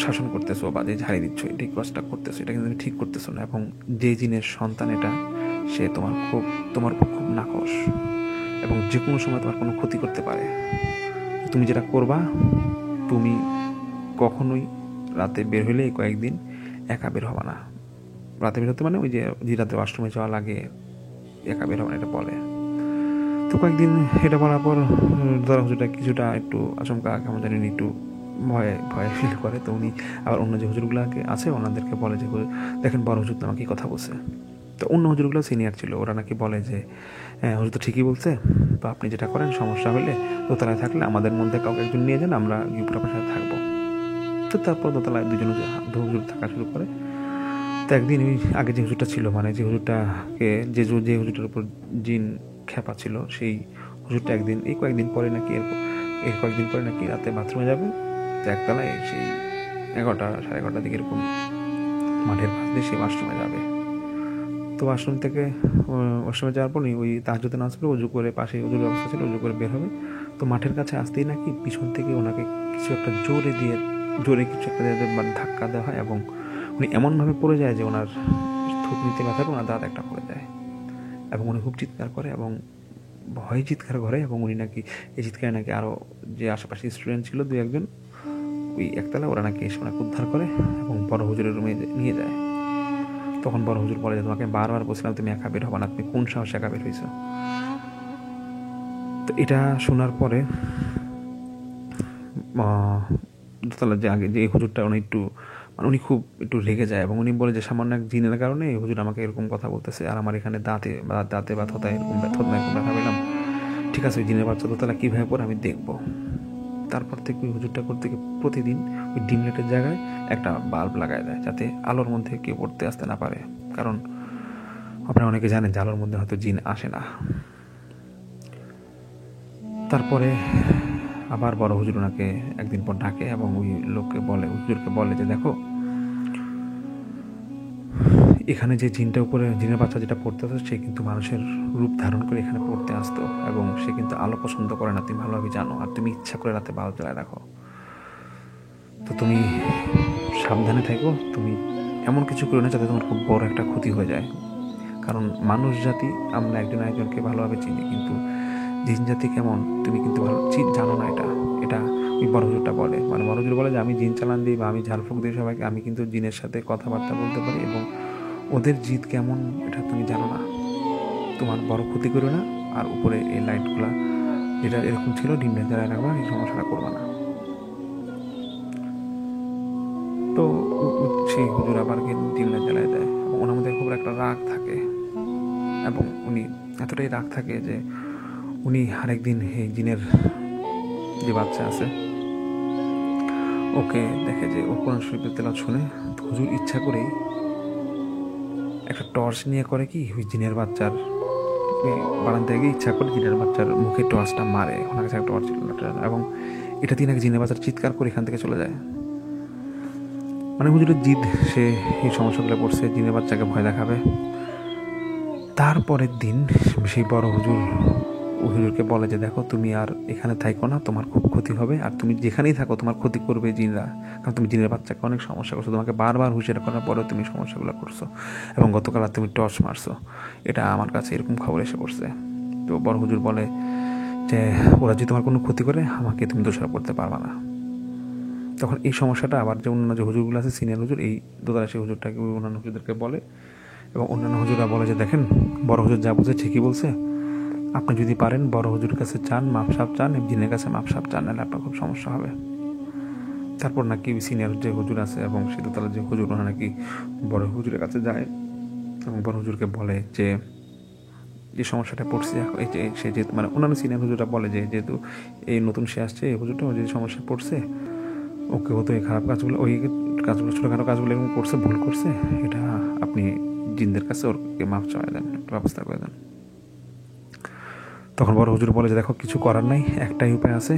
শাসন করতেছো বা যে ঝাড়ি দিচ্ছ, এটাই কাজটা করতেছো, এটা কিন্তু তুমি ঠিক করতেছো না, এবং যে জিনের সন্তান এটা, সে তোমার উপর খুব নাকশ, এবং যে কোনো সময় তোমার কোনো ক্ষতি করতে পারে। তুমি যেটা করবা, তুমি কখনোই রাতে বের হইলে এই কয়েকদিন একা বের হবা না। রাতে বের হতে মানে ওই যে রাতে ওয়াশরুমে যাওয়া লাগে, একা বের হবা না, এটা বলে। তো কয়েকদিন এটা বলার পর ধরা হুজুরটা কিছুটা একটু আচমকা কেমন জানি একটু ভয়ে ফিল করে। তো উনি আবার অন্য যে হুজুরগুলোকে আছে ওনাদেরকে বলে যে, দেখেন, বড় হুজুর আমাকে কথা বলছে। তো অন্য হুজুরগুলো সিনিয়র ছিল, ওরা নাকি বলে যে, হ্যাঁ, হুজুর তো ঠিকই বলছে, তো আপনি যেটা করেন, সমস্যা হলে দোতলায় থাকলে আমাদের মধ্যে কাউকে একজন নিয়ে যান, আমরা গিয়ে আপনার সাথে থাকবো। তো তারপর দোতলায় দুজন হুজুর থাকা শুরু করে। তো একদিন ওই আগে যে হুজুরটা ছিল, মানে যে হুজুরটাকে যে হুজুরটার উপর জিন খেপা ছিল, সেই হুজুরটা একদিন এই কয়েকদিন পরে নাকি রাতে বাথরুমে যাবে। তো একতলায় সেই 11টা 11:30 দিকে এরকম মাঠের পাশ দিয়ে সে ওয়াশরুমে যাবে। তো ওয়াশরুমে যাওয়ার পর ওই তাহাজ্জুদের নামাজ পড়ে উজু করে, পাশে উজুর ব্যবস্থা ছিল, উজু করে বের হবে। তো মাঠের কাছে আসতেই নাকি পিছন থেকে ওনাকে কিছু একটা জোরে কিছু একটা মানে ধাক্কা দেওয়া হয়, এবং উনি এমনভাবে পড়ে যায় যে ওনার থুতনিতে ব্যথা করে ওনার দাঁত একটা পড়ে যায়, এবং উনি খুব চিৎকার করে এবং ভয়ে চিৎকার করে, এবং উনি নাকি এই চিৎকারে নাকি আরও যে আশেপাশে স্টুডেন্ট ছিল 2-1জন ওই একতলা, ওরা নাকি এসে ওনাকে উদ্ধার করে এবং বড় হুজুরের রুমে নিয়ে যায়। তখন বড় হুজুর বলে যে, তোমাকে বারবার বলছিলাম তুমি একা বের হবা না, তুমি কোন সাহসে একা বের হয়েছ? তো এটা শোনার পরে দোতলা যে আগে যে হুজুরটা উনি খুব একটু রেগে যায়, এবং উনি বলে যে, সামান্য এক জিনের কারণে এই হুজুর আমাকে এরকম কথা বলতেছে, আর আমার এখানে দাঁতে বা থতায় এরকম ব্যথা পেলাম। ঠিক আছে, ওই জিনের বাচ্চা দোতলা কীভাবে পড়ে আমি দেখবো। তারপর থেকে ওই হুজুরটা করতে গিয়ে প্রতিদিন ওই ডিম লাইটের জায়গায় একটা বাল্ব লাগায় দেয়, যাতে আলোর মধ্যে কেউ পড়তে আসতে না পারে, কারণ আপনারা অনেকে জানেন যে আলোর মধ্যে হয়তো জিন আসে না। তারপরে আবার বড় হুজুর ওনাকে একদিন পর ডাকে এবং ওই হুজুরকে বলে যে, দেখো, এখানে যে জিনের বাচ্চা যেটা পড়তে আসতো, সে কিন্তু মানুষের রূপ ধারণ করে এখানে পড়তে আসতো, এবং সে কিন্তু আলো পছন্দ করে না, তুমি ভালোভাবে জানো, আর তুমি ইচ্ছা করে রাতে বাল্ব জ্বালায় রাখো। তো তুমি সাবধানে থাকো, তুমি এমন কিছু করো না যাতে তোমার খুব বড় একটা ক্ষতি হয়ে যায়, কারণ মানুষ জাতি আমরা একজন আরেকজনকে ভালোভাবে চিনি, কিন্তু জিন জাতি কেমন তুমি কিন্তু ভালো জানো না। এটা ওই বড় হুজুরটা বলে, মানে বড় হুজুর বলে যে আমি জিন চালান দিই বা আমি ঝাড়ফুঁক দিই সবাইকে, আমি কিন্তু জিনের সাথে কথাবার্তা বলতে পারি এবং ওদের জিদ কেমন এটা তুমি জানো না, তোমার বড় ক্ষতি করো না, আর উপরে এই লাইটগুলা যেটা এরকম ছিল ডিমে জ্বালায় রাখবা, এই সমস্যাটা করবা না। তো সেই হুজুর আবার ডিমটা জ্বালায় দেয় এবং ওনার মধ্যে খুব একটা রাগ থাকে এবং উনি এতটাই রাগ থাকে যে উনি আরেকদিন এই জিনের যে বাচ্চা আছে ওকে দেখে যে ও কোরআন শরীফের তেলাওয়াত শুনে, হুজুর ইচ্ছা করেই একটা টর্চ নিয়ে করে কি ওই জিনের বাচ্চার বারান্দায় গিয়ে ইচ্ছা করে জিনের বাচ্চার মুখে টর্চটা মারে। ওনার কাছে একটা টর্চ ছিল এবং এটা দিয়ে নাকি জিনের বাচ্চার চিৎকার করে এখান থেকে চলে যায়। মানে হুজুরের জিদ, সে এই সমস্যাগুলো পড়ছে, জিনের বাচ্চাকে ভয় দেখাবে। তারপরের দিন সেই বড় হুজুরকে বলে যে দেখো তুমি আর এখানে থাকো না, তোমার খুব ক্ষতি হবে, আর তুমি যেখানেই থাকো তোমার ক্ষতি করবে জিনরা, কারণ তুমি জিনের বাচ্চাকে অনেক সমস্যা করছো, তোমাকে বারবার হুঁশিয়ার করার পরেও তুমি সমস্যাগুলো করছো এবং গতকাল আর তুমি টর্চ মারছো, এটা আমার কাছে এরকম খবর এসে পড়ছে। তো বড় হুজুর বলে যে ওরা যদি তোমার কোনো ক্ষতি করে আমাকে তুমি দোষারোপ করতে পারবা না। তখন এই সমস্যাটা আবার যে অন্যান্য যে হুজুরগুলো আছে সিনিয়র হুজুর, এই দোতলা সেই হুজুরটাকে অন্যান্য হুজুরদেরকে বলে এবং অন্যান্য হুজুররা বলে যে দেখেন বড় হুজুর যা বলছে ঠিকই বলছে, আপনি যদি পারেন বড় হুজুরের কাছে চান, মাপসাপ চান, জিনের কাছে মাপসাপ চান, নাহলে আপনার খুব সমস্যা হবে। তারপর নাকি সিনিয়র যে হুজুর আছে এবং সে দোতলা যে হুজুর, ওরা নাকি বড় হুজুরের কাছে যায় এবং বড় হুজুরকে বলে যে এই সমস্যাটা পড়ছে, এই যে সে যেহেতু মানে অন্যান্য সিনিয়র হুজুররা বলে যে যেহেতু এই নতুন সে আসছে এই হুজুরটা যে সমস্যা পড়ছে, ওকে হতো এই খারাপ কাজগুলো, ওই কাজগুলো ছোটোখাটো কাজগুলো এরকম করছে, ভুল করছে, এটা আপনি জিনদের কাছে ওরকে মাপ চাওয়া দেন, একটু ব্যবস্থা করে দেন। তখন বড় হুজুর বলে যে দেখো কিছু করার নাই, একটাই উপায় আছে,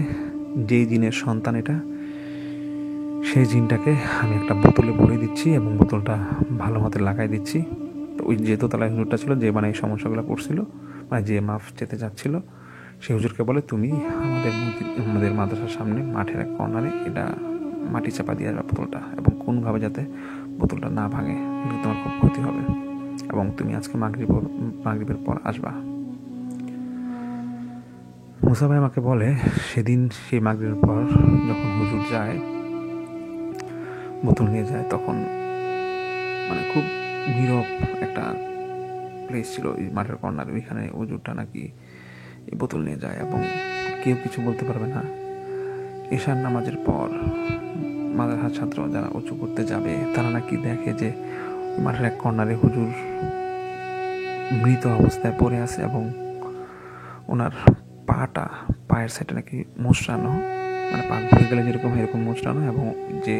যেই জিনের সন্তান এটা সেই জিনটাকে আমি একটা বোতলে ভরে দিচ্ছি এবং বোতলটা ভালো মতো লাগাই দিচ্ছি। তো ওই যে দোতলায় হুজুরটা ছিল যে মানে এই সমস্যাগুলো করছিল, মানে যে মাফ যেতে যাচ্ছিল, সেই হুজুরকে বলে তুমি আমাদের মাদ্রাসার সামনে মাঠের এক কর্নারে এটা মাটি চাপা দিয়ে আসবে বোতলটা, এবং কোনোভাবে যাতে বোতলটা না ভাঙে, কিন্তু তোমার খুব ক্ষতি হবে, এবং তুমি আজকে মাগরিবের পর আসবা। মুসা ভাই আমাকে বলে সেদিন সেই মাগরিবের পর যখন হুজুর যায় বোতল নিয়ে যায়, তখন মানে খুব নীরব একটা প্লেস ছিল ওই মাঠের কর্নারে, ওইখানে হুজুরটা নাকি এই বোতল নিয়ে যায় এবং কেউ কিছু বলতে পারবে না। এশার নামাজের পর মাদ্রাসার ছাত্র যারা উঁচু করতে যাবে তারা নাকি দেখে যে মাঠের এক কর্নারে হুজুর মৃত অবস্থায় পড়ে আছে এবং ওনার পায়ের সাইডে নাকি মোচড়ানো, মানে পা ঘুরে গেলে যেরকম এরকম মোচড়ানো, এবং যে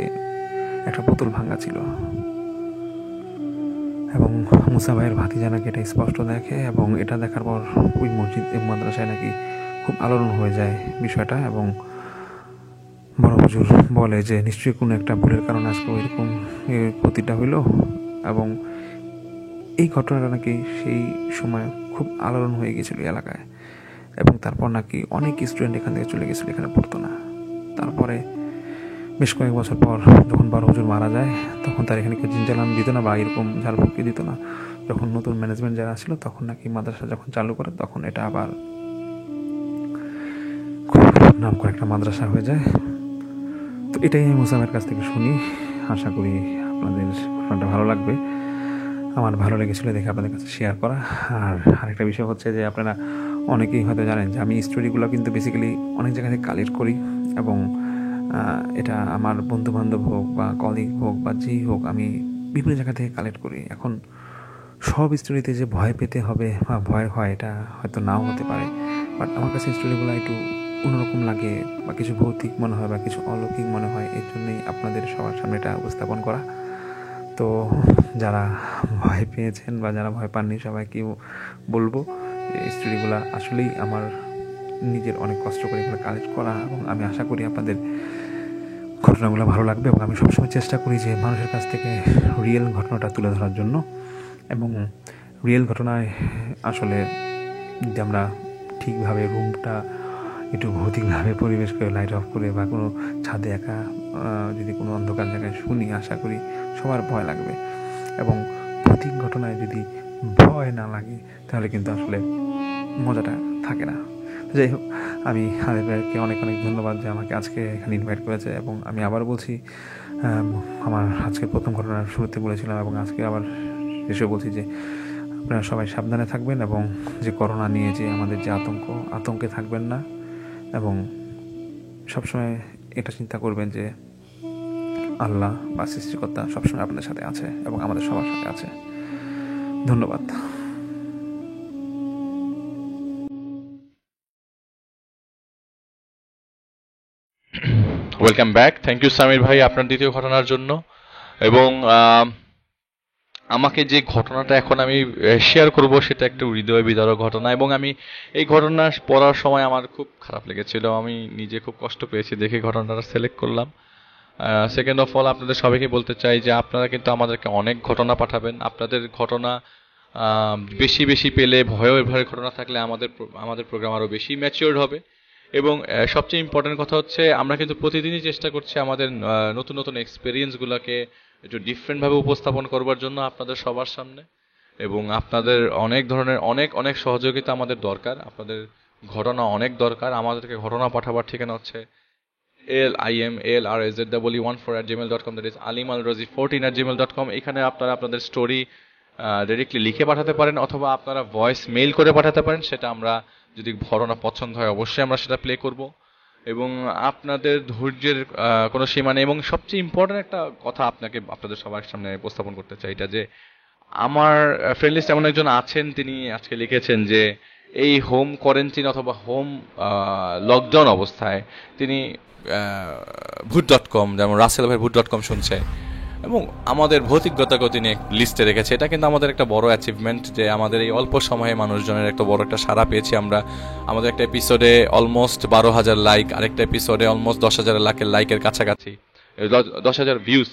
একটা বোতল ভাঙা ছিল। এবং মুসা ভাইয়ের ভাতিজা নাকি এটা স্পষ্ট দেখে এবং এটা দেখার পর ওই মাদ্রাসায় নাকি খুব আলোড়ন হয়ে যায় বিষয়টা, এবং বড় হুজুর বলে যে নিশ্চয়ই কোনো একটা ভুলের কারণে আজকে ওইরকম ক্ষতিটা হইলো, এবং এই ঘটনাটা নাকি সেই সময় খুব আলোড়ন হয়ে গেছিল এলাকায়, এবং তারপর নাকি অনেক স্টুডেন্ট এখান থেকে চলে গেছিলো, এখানে পড়তো না। তারপরে বেশ কয়েক বছর পর যখন বড় হুজুর মারা যায় তখন তার এখানে কেউ জিন চালান দিত না বা এরকম ঝাড়ফুঁকি দিত না। যখন নতুন ম্যানেজমেন্ট যারা ছিল তখন নাকি মাদ্রাসা যখন চালু করে তখন এটা আবার খুব নাম করে একটা মাদ্রাসা হয়ে যায়। তো এটাই আমি মুসামের কাছ থেকে শুনি, আশা করি আপনাদের ঘটনাটা ভালো লাগবে। আমার ভালো লেগেছিলো দেখে আপনাদের কাছে শেয়ার করা। আর আরেকটা বিষয় হচ্ছে যে আপনারা অনেকেই হয়তো জানেন যে আমি স্টোরিগুলো কিন্তু বেসিক্যালি অনেক জায়গা থেকে কালেক্ট করি, এবং এটা আমার বন্ধুবান্ধব হোক বা কলিগ হোক বা যেই হোক আমি বিভিন্ন জায়গা থেকে কালেক্ট করি। এখন সব স্টোরিতে যে ভয় পেতে হবে বা ভয় হয় এটা হয়তো নাও হতে পারে, বাট আমার কাছে স্টোরিগুলো একটু অন্যরকম লাগে বা কিছু ভৌতিক মনে হয় বা কিছু অলৌকিক মনে হয়, এর জন্যই আপনাদের সবার সামনে এটা উপস্থাপন করা। তো যারা ভয় পেয়েছেন বা যারা ভয় পাননি সবাইকেও বলবো যে স্টোরিগুলো আসলেই আমার নিজের অনেক কষ্ট করে এগুলো কালেক্ট করা, এবং আমি আশা করি আপনাদের ঘটনাগুলো ভালো লাগবে। এবং আমি সবসময় চেষ্টা করি যে মানুষের কাছ থেকে রিয়েল ঘটনাটা তুলে ধরার জন্য, এবং রিয়েল ঘটনায় আসলে যে আমরা ঠিকভাবে রুমটা একটু ভৌতিকভাবে পরিবেশ করে লাইট অফ করে বা কোনো ছাদে একা যদি কোনো অন্ধকার জায়গায় শুনি, আশা করি সবার ভয় লাগবে। এবং ভৌতিক ঘটনায় যদি ভয় না লাগে তাহলে কিন্তু আসলে মজাটা থাকে না। যাই হোক, আমি আলিফ ভাইকে অনেক অনেক ধন্যবাদ যে আমাকে আজকে এখানে ইনভাইট করেছে, এবং আমি আবার বলছি, আমার আজকে প্রথম ঘটনার শুরুতে বলেছিলাম এবং আজকে আবার শেষে বলছি যে আপনারা সবাই সাবধানে থাকবেন, এবং যে করোনা নিয়ে যে আমাদের যে আতঙ্কে থাকবেন না, এবং সবসময় এটা চিন্তা করবেন যে আল্লাহ বা সৃষ্টিকর্তা সবসময় আপনাদের সাথে আছে এবং আমাদের সবার সাথে আছে। ধন্যবাদ। Welcome back. Thank you Samir ভাই আপনার দ্বিতীয় ঘটনার জন্য। এবং আমাকে যে ঘটনাটা এখন আমি শেয়ার করব সেটা একটা হৃদয় বিদারক ঘটনা, এবং আমি এই ঘটনা পড়ার সময় আমার খুব খারাপ লেগেছিল, আমি নিজে খুব কষ্ট পেয়েছি দেখে ঘটনাটা সিলেক্ট করলাম। সেকেন্ড অফ অল আপনাদের সবাইকে বলতে চাই যে আপনারা কিন্তু আমাদেরকে অনেক ঘটনা পাঠাবেন। আপনাদের ঘটনা বেশি বেশি পেলে, ভয়ের ভয়ের ঘটনা থাকলে আমাদের প্রোগ্রাম আরও বেশি ম্যাচিওর্ড হবে। এবং সবচেয়ে ইম্পর্টেন্ট কথা হচ্ছে আমরা কিন্তু প্রতিদিনই চেষ্টা করছি আমাদের নতুন নতুন এক্সপিরিয়েন্সগুলোকে একটু ডিফারেন্টভাবে উপস্থাপন করবার জন্য আপনাদের সবার সামনে। এবং আপনাদের অনেক ধরনের অনেক অনেক সহযোগিতা আমাদের দরকার, আপনাদের ঘটনা অনেক দরকার। আমাদেরকে ঘটনা পাঠাবার ঠিকানা হচ্ছে ALIMALRAZWE14@gmail.com, দ্যাট ইজ alimalrazi14@gmail.com। এখানে আপনারা আপনাদের স্টোরি ডাইরেক্টলি লিখে পাঠাতে পারেন, অথবা আপনারা ভয়েস মেইল করে পাঠাতে পারেন। সেটা আমরা, যদি ঘটনা পছন্দ হয়, অবশ্যই আমরা সেটা প্লে করব। এবং আপনাদের ধৈর্যের কোনো সীমা নেই। এবং সবচেয়ে ইম্পর্টেন্ট একটা কথা আপনাদের সবার সামনে উপস্থাপন করতে চাই, এটা যে আমার ফ্রেন্ড লিস্ট এমন একজন আছেন, তিনি আজকে লিখেছেন যে এই হোম কোয়ারেন্টিন অথবা হোম লকডাউন অবস্থায় তিনি ভূত.com, যেমন রাসেল ভাই ভূত.com শুনছে, এবং আমাদের ভৌতিক গতাগতি নিয়ে লিস্টে রেখেছে। এটা কিন্তু আমাদের একটা বড় অ্যাচিভমেন্ট যে আমাদের এই অল্প সময়ে মানুষজনের একটা বড় একটা সাড়া পেয়েছি আমরা। আমাদের একটা এপিসোডে অলমোস্ট 12,000 লাইক, আরেকটা এপিসোডে অলমোস্ট 10,000 লাইকের কাছাকাছি, 10,000 ভিউজ,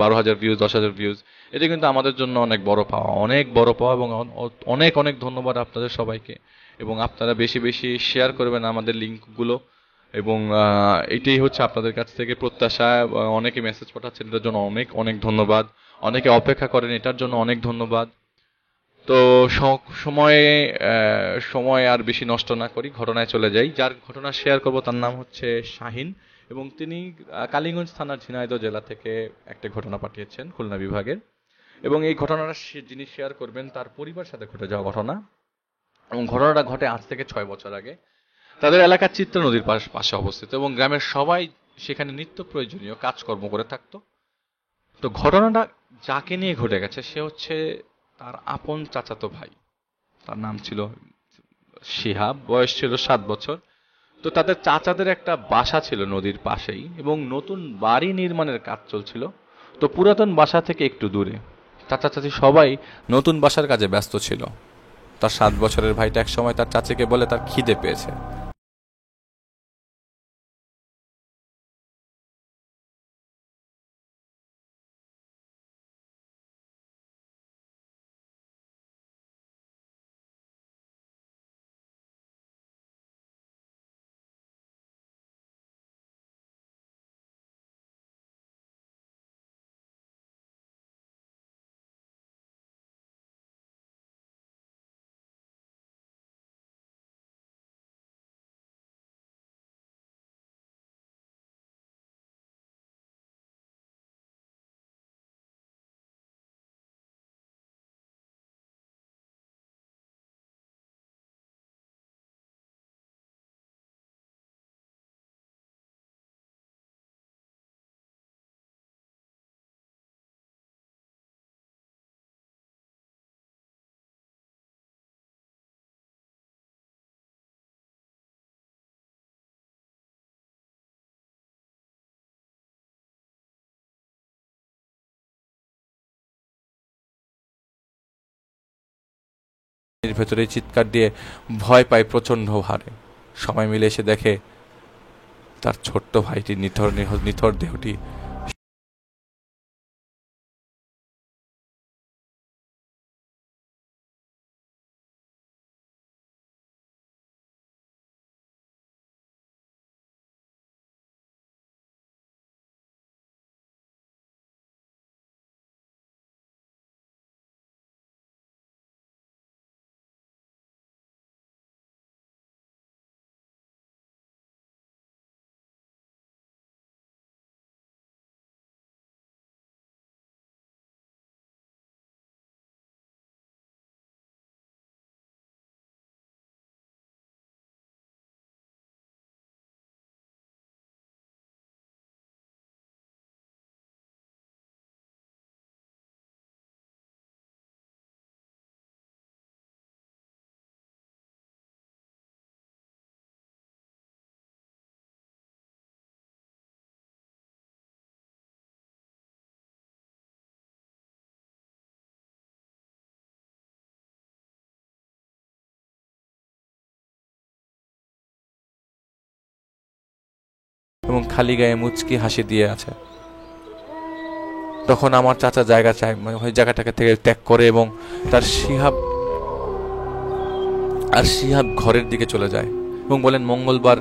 12,000 ভিউজ, 10,000 ভিউজ। এটা কিন্তু আমাদের জন্য অনেক বড় পাওয়া, অনেক বড় পাওয়া। এবং অনেক অনেক ধন্যবাদ আপনাদের সবাইকে। এবং আপনারা বেশি বেশি শেয়ার করবেন আমাদের লিঙ্কগুলো। এবং এটাই হচ্ছে আপনাদের কাছ থেকে প্রত্যাশা। অনেকে মেসেজ পাঠাচ্ছেন, এটার জন্য অনেক অনেক ধন্যবাদ। অনেকে অপেক্ষা করেন, এটার জন্য অনেক ধন্যবাদ। তো সময়ে সময় আর বেশি নষ্ট না করি, ঘটনায় চলে যাই। যার ঘটনা শেয়ার করব তার নাম হচ্ছে শাহিন, এবং তিনি কালীগঞ্জ থানার ঝিনাইদহ জেলা থেকে একটা ঘটনা পাঠিয়েছেন, খুলনা বিভাগের। এবং এই ঘটনাটা যিনি শেয়ার করবেন তার পরিবার সাথে ঘটে যাওয়া ঘটনা, এবং ঘটনাটা ঘটে আজ থেকে 6 বছর আগে। তাদের এলাকার চিত্রা নদীর পাশে অবস্থিত, এবং গ্রামের সবাই সেখানে নিত্য প্রয়োজনীয় কাজকর্ম করে থাকতো। তো ঘটনাটা যাকে নিয়ে ঘটে গেছে সে হচ্ছে তার আপন চাচাতো ভাই। তার নাম ছিল শিহাব, বয়স ছিল 7 বছর। তো তাদের চাচাদের একটা বাসা ছিল নদীর পাশেই, এবং নতুন বাড়ি নির্মাণের কাজ চলছিল। তো পুরাতন বাসা থেকে একটু দূরে চাচা চাচি সবাই নতুন বাসার কাজে ব্যস্ত ছিল। তার 7 বছরের ভাইটা এক সময় তার চাচিকে বলে তার খিদে পেয়েছে। এর ভেতরে চিৎকার দিয়ে ভয় পায় প্রচন্ড হারে। সবাই মিলে এসে দেখে তার ছোট্ট ভাইটির নিথর দেহটি এবং খালি গায়ে মুচকি হাসি দিয়ে আছে। তখন আমার চাচা জায়গা চায়, মানে ওই জায়গাটাকে থেকে ত্যাগ করে এবং তার শিহাব ঘরের দিকে চলে যায় এবং বলেন মঙ্গলবার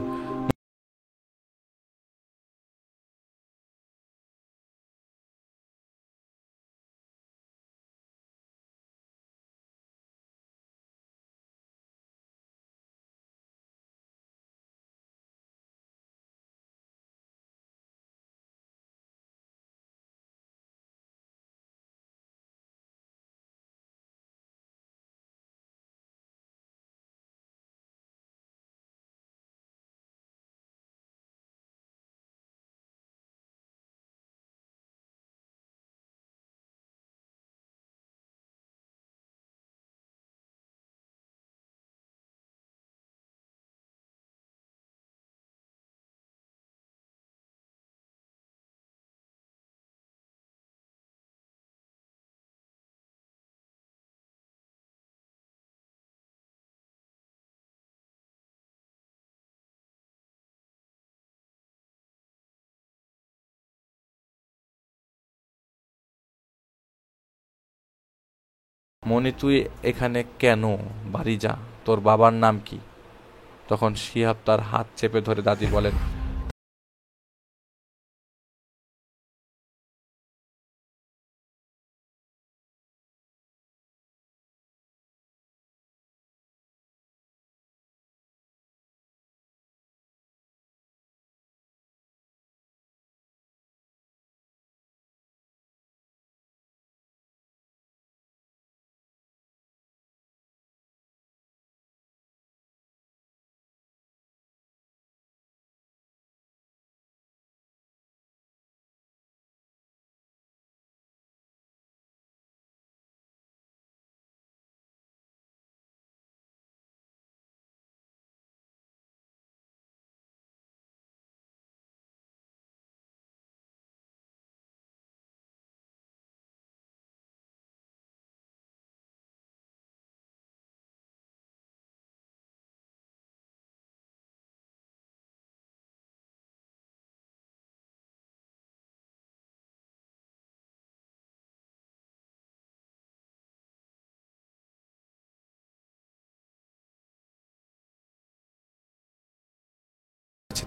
মনি তুই এখানে কেন, বাড়ি যা, তোর বাবার নাম কি? তখন শিহাব তার হাত চেপে ধরে দাদি বলেন,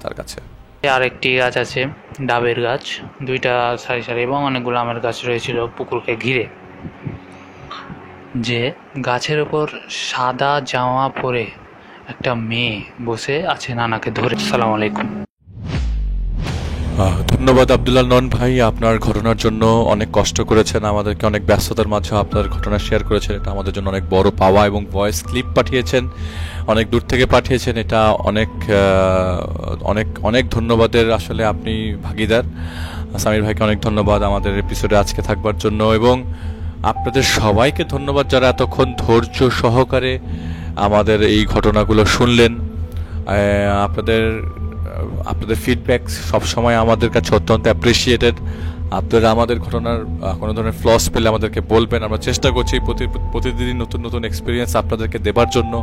তার কাছে আরেকটি গাছ আছে, ডাবের গাছ, দুইটা সারি সারি এবং অনেকগুলো আমের গাছ রয়েছিল পুকুরকে ঘিরে। যে গাছের ওপর সাদা জামা পরে একটা মেয়ে বসে আছে নানাকে ধরে। আসসালামু আলাইকুম। ধন্যবাদ আব্দুল্লাহ নন ভাই, আপনার ঘটনার জন্য অনেক কষ্ট করেছেন, আমাদেরকে অনেক ব্যস্ততার মাঝে আপনার ঘটনা শেয়ার করেছেন, এটা আমাদের জন্য অনেক বড় পাওয়া, এবং ভয়েস ক্লিপ পাঠিয়েছেন, অনেক দূর থেকে পাঠিয়েছেন, এটা অনেক অনেক অনেক ধন্যবাদের আসলে আপনি ভাগিদার। সামির ভাইকে অনেক ধন্যবাদ আমাদের এপিসোডে আজকে থাকবার জন্য, এবং আপনাদের সবাইকে ধন্যবাদ যারা এতক্ষণ ধৈর্য সহকারে আমাদের এই ঘটনাগুলো শুনলেন। আপনাদের ফিডব্যাক সবসময় আমাদের কাছে অত্যন্ত অ্যাপ্রিসিয়েটেড। আপনারা আমাদের ঘটনার কোনো ধরনের ফ্লস পেলে আমাদেরকে বলবেন, আমরা চেষ্টা করছি প্রতিদিন নতুন নতুন এক্সপিরিয়েন্স আপনাদেরকে দেবার জন্য।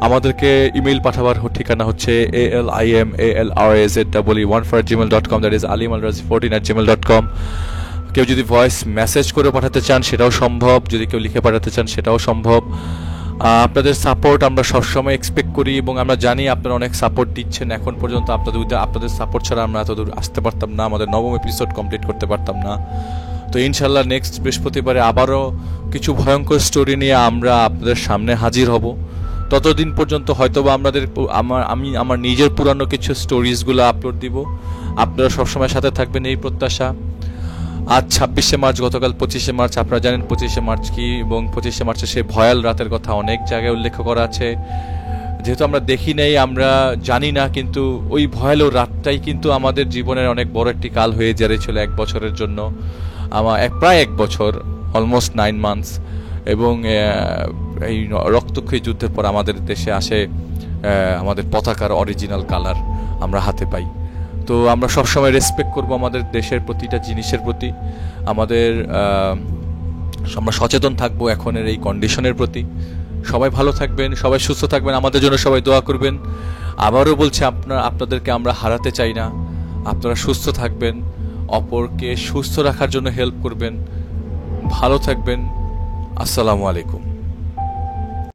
আমাদেরকে ইমেল পাঠাবার ঠিকানা হচ্ছে ALIMALRAZ1 দ্যাট ইজ alimalrazi14@gmail.com। কেউ যদি ভয়েস মেসেজ করে পাঠাতে চান সেটাও সম্ভব, যদি কেউ লিখে পাঠাতে চান সেটাও সম্ভব। আপনাদের সাপোর্ট আমরা সবসময় এক্সপেক্ট করি, এবং আমরা জানি আপনারা অনেক সাপোর্ট দিচ্ছেন। এখন পর্যন্ত আপনাদের সাপোর্ট ছাড়া আমরা এত দূর আসতে পারতাম না, আমাদের 9ম এপিসোড কমপ্লিট করতে পারতাম না। তো ইনশাল্লাহ নেক্সট বৃহস্পতিবারে আবারও কিছু ভয়ঙ্কর স্টোরি নিয়ে আমরা আপনাদের সামনে হাজির হব। ততদিন পর্যন্ত হয়তোবা আমি আমার নিজের পুরানো কিছু স্টোরিজগুলো আপলোড দিব। আপনারা সবসময় সাথে থাকবেন এই প্রত্যাশা। আজ 26শে মার্চ, গতকাল 25শে মার্চ। আপনারা জানেন 25শে মার্চ কি, এবং 25শে মার্চে সেই ভয়াল রাতের কথা অনেক জায়গায় উল্লেখ করা আছে। যেহেতু আমরা দেখি নাই, আমরা জানি না, কিন্তু ওই ভয়াল রাতটাই কিন্তু আমাদের জীবনের অনেক বড় একটি কাল হয়ে দাঁড়িয়েছিল 1 বছরের জন্য। প্রায় 1 বছর, অলমোস্ট 9 মান্থস। এবং এই রক্তক্ষয়ী যুদ্ধের পর আমাদের দেশে আসে আমাদের পতাকার অরিজিনাল কালার আমরা হাতে পাই। তো আমরা সবসময় রেসপেক্ট করব আমাদের দেশের প্রতিটা জিনিসের প্রতি। আমরা সচেতন থাকবো এখনের এই কন্ডিশনের প্রতি। সবাই ভালো থাকবেন, সবাই সুস্থ থাকবেন, আমাদের জন্য সবাই দোয়া করবেন। আবারও বলছি, আপনাদেরকে আমরা হারাতে চাই না। আপনারা সুস্থ থাকবেন, অপরকে সুস্থ রাখার জন্য হেল্প করবেন। ভালো থাকবেন। আসসালামু আলাইকুম।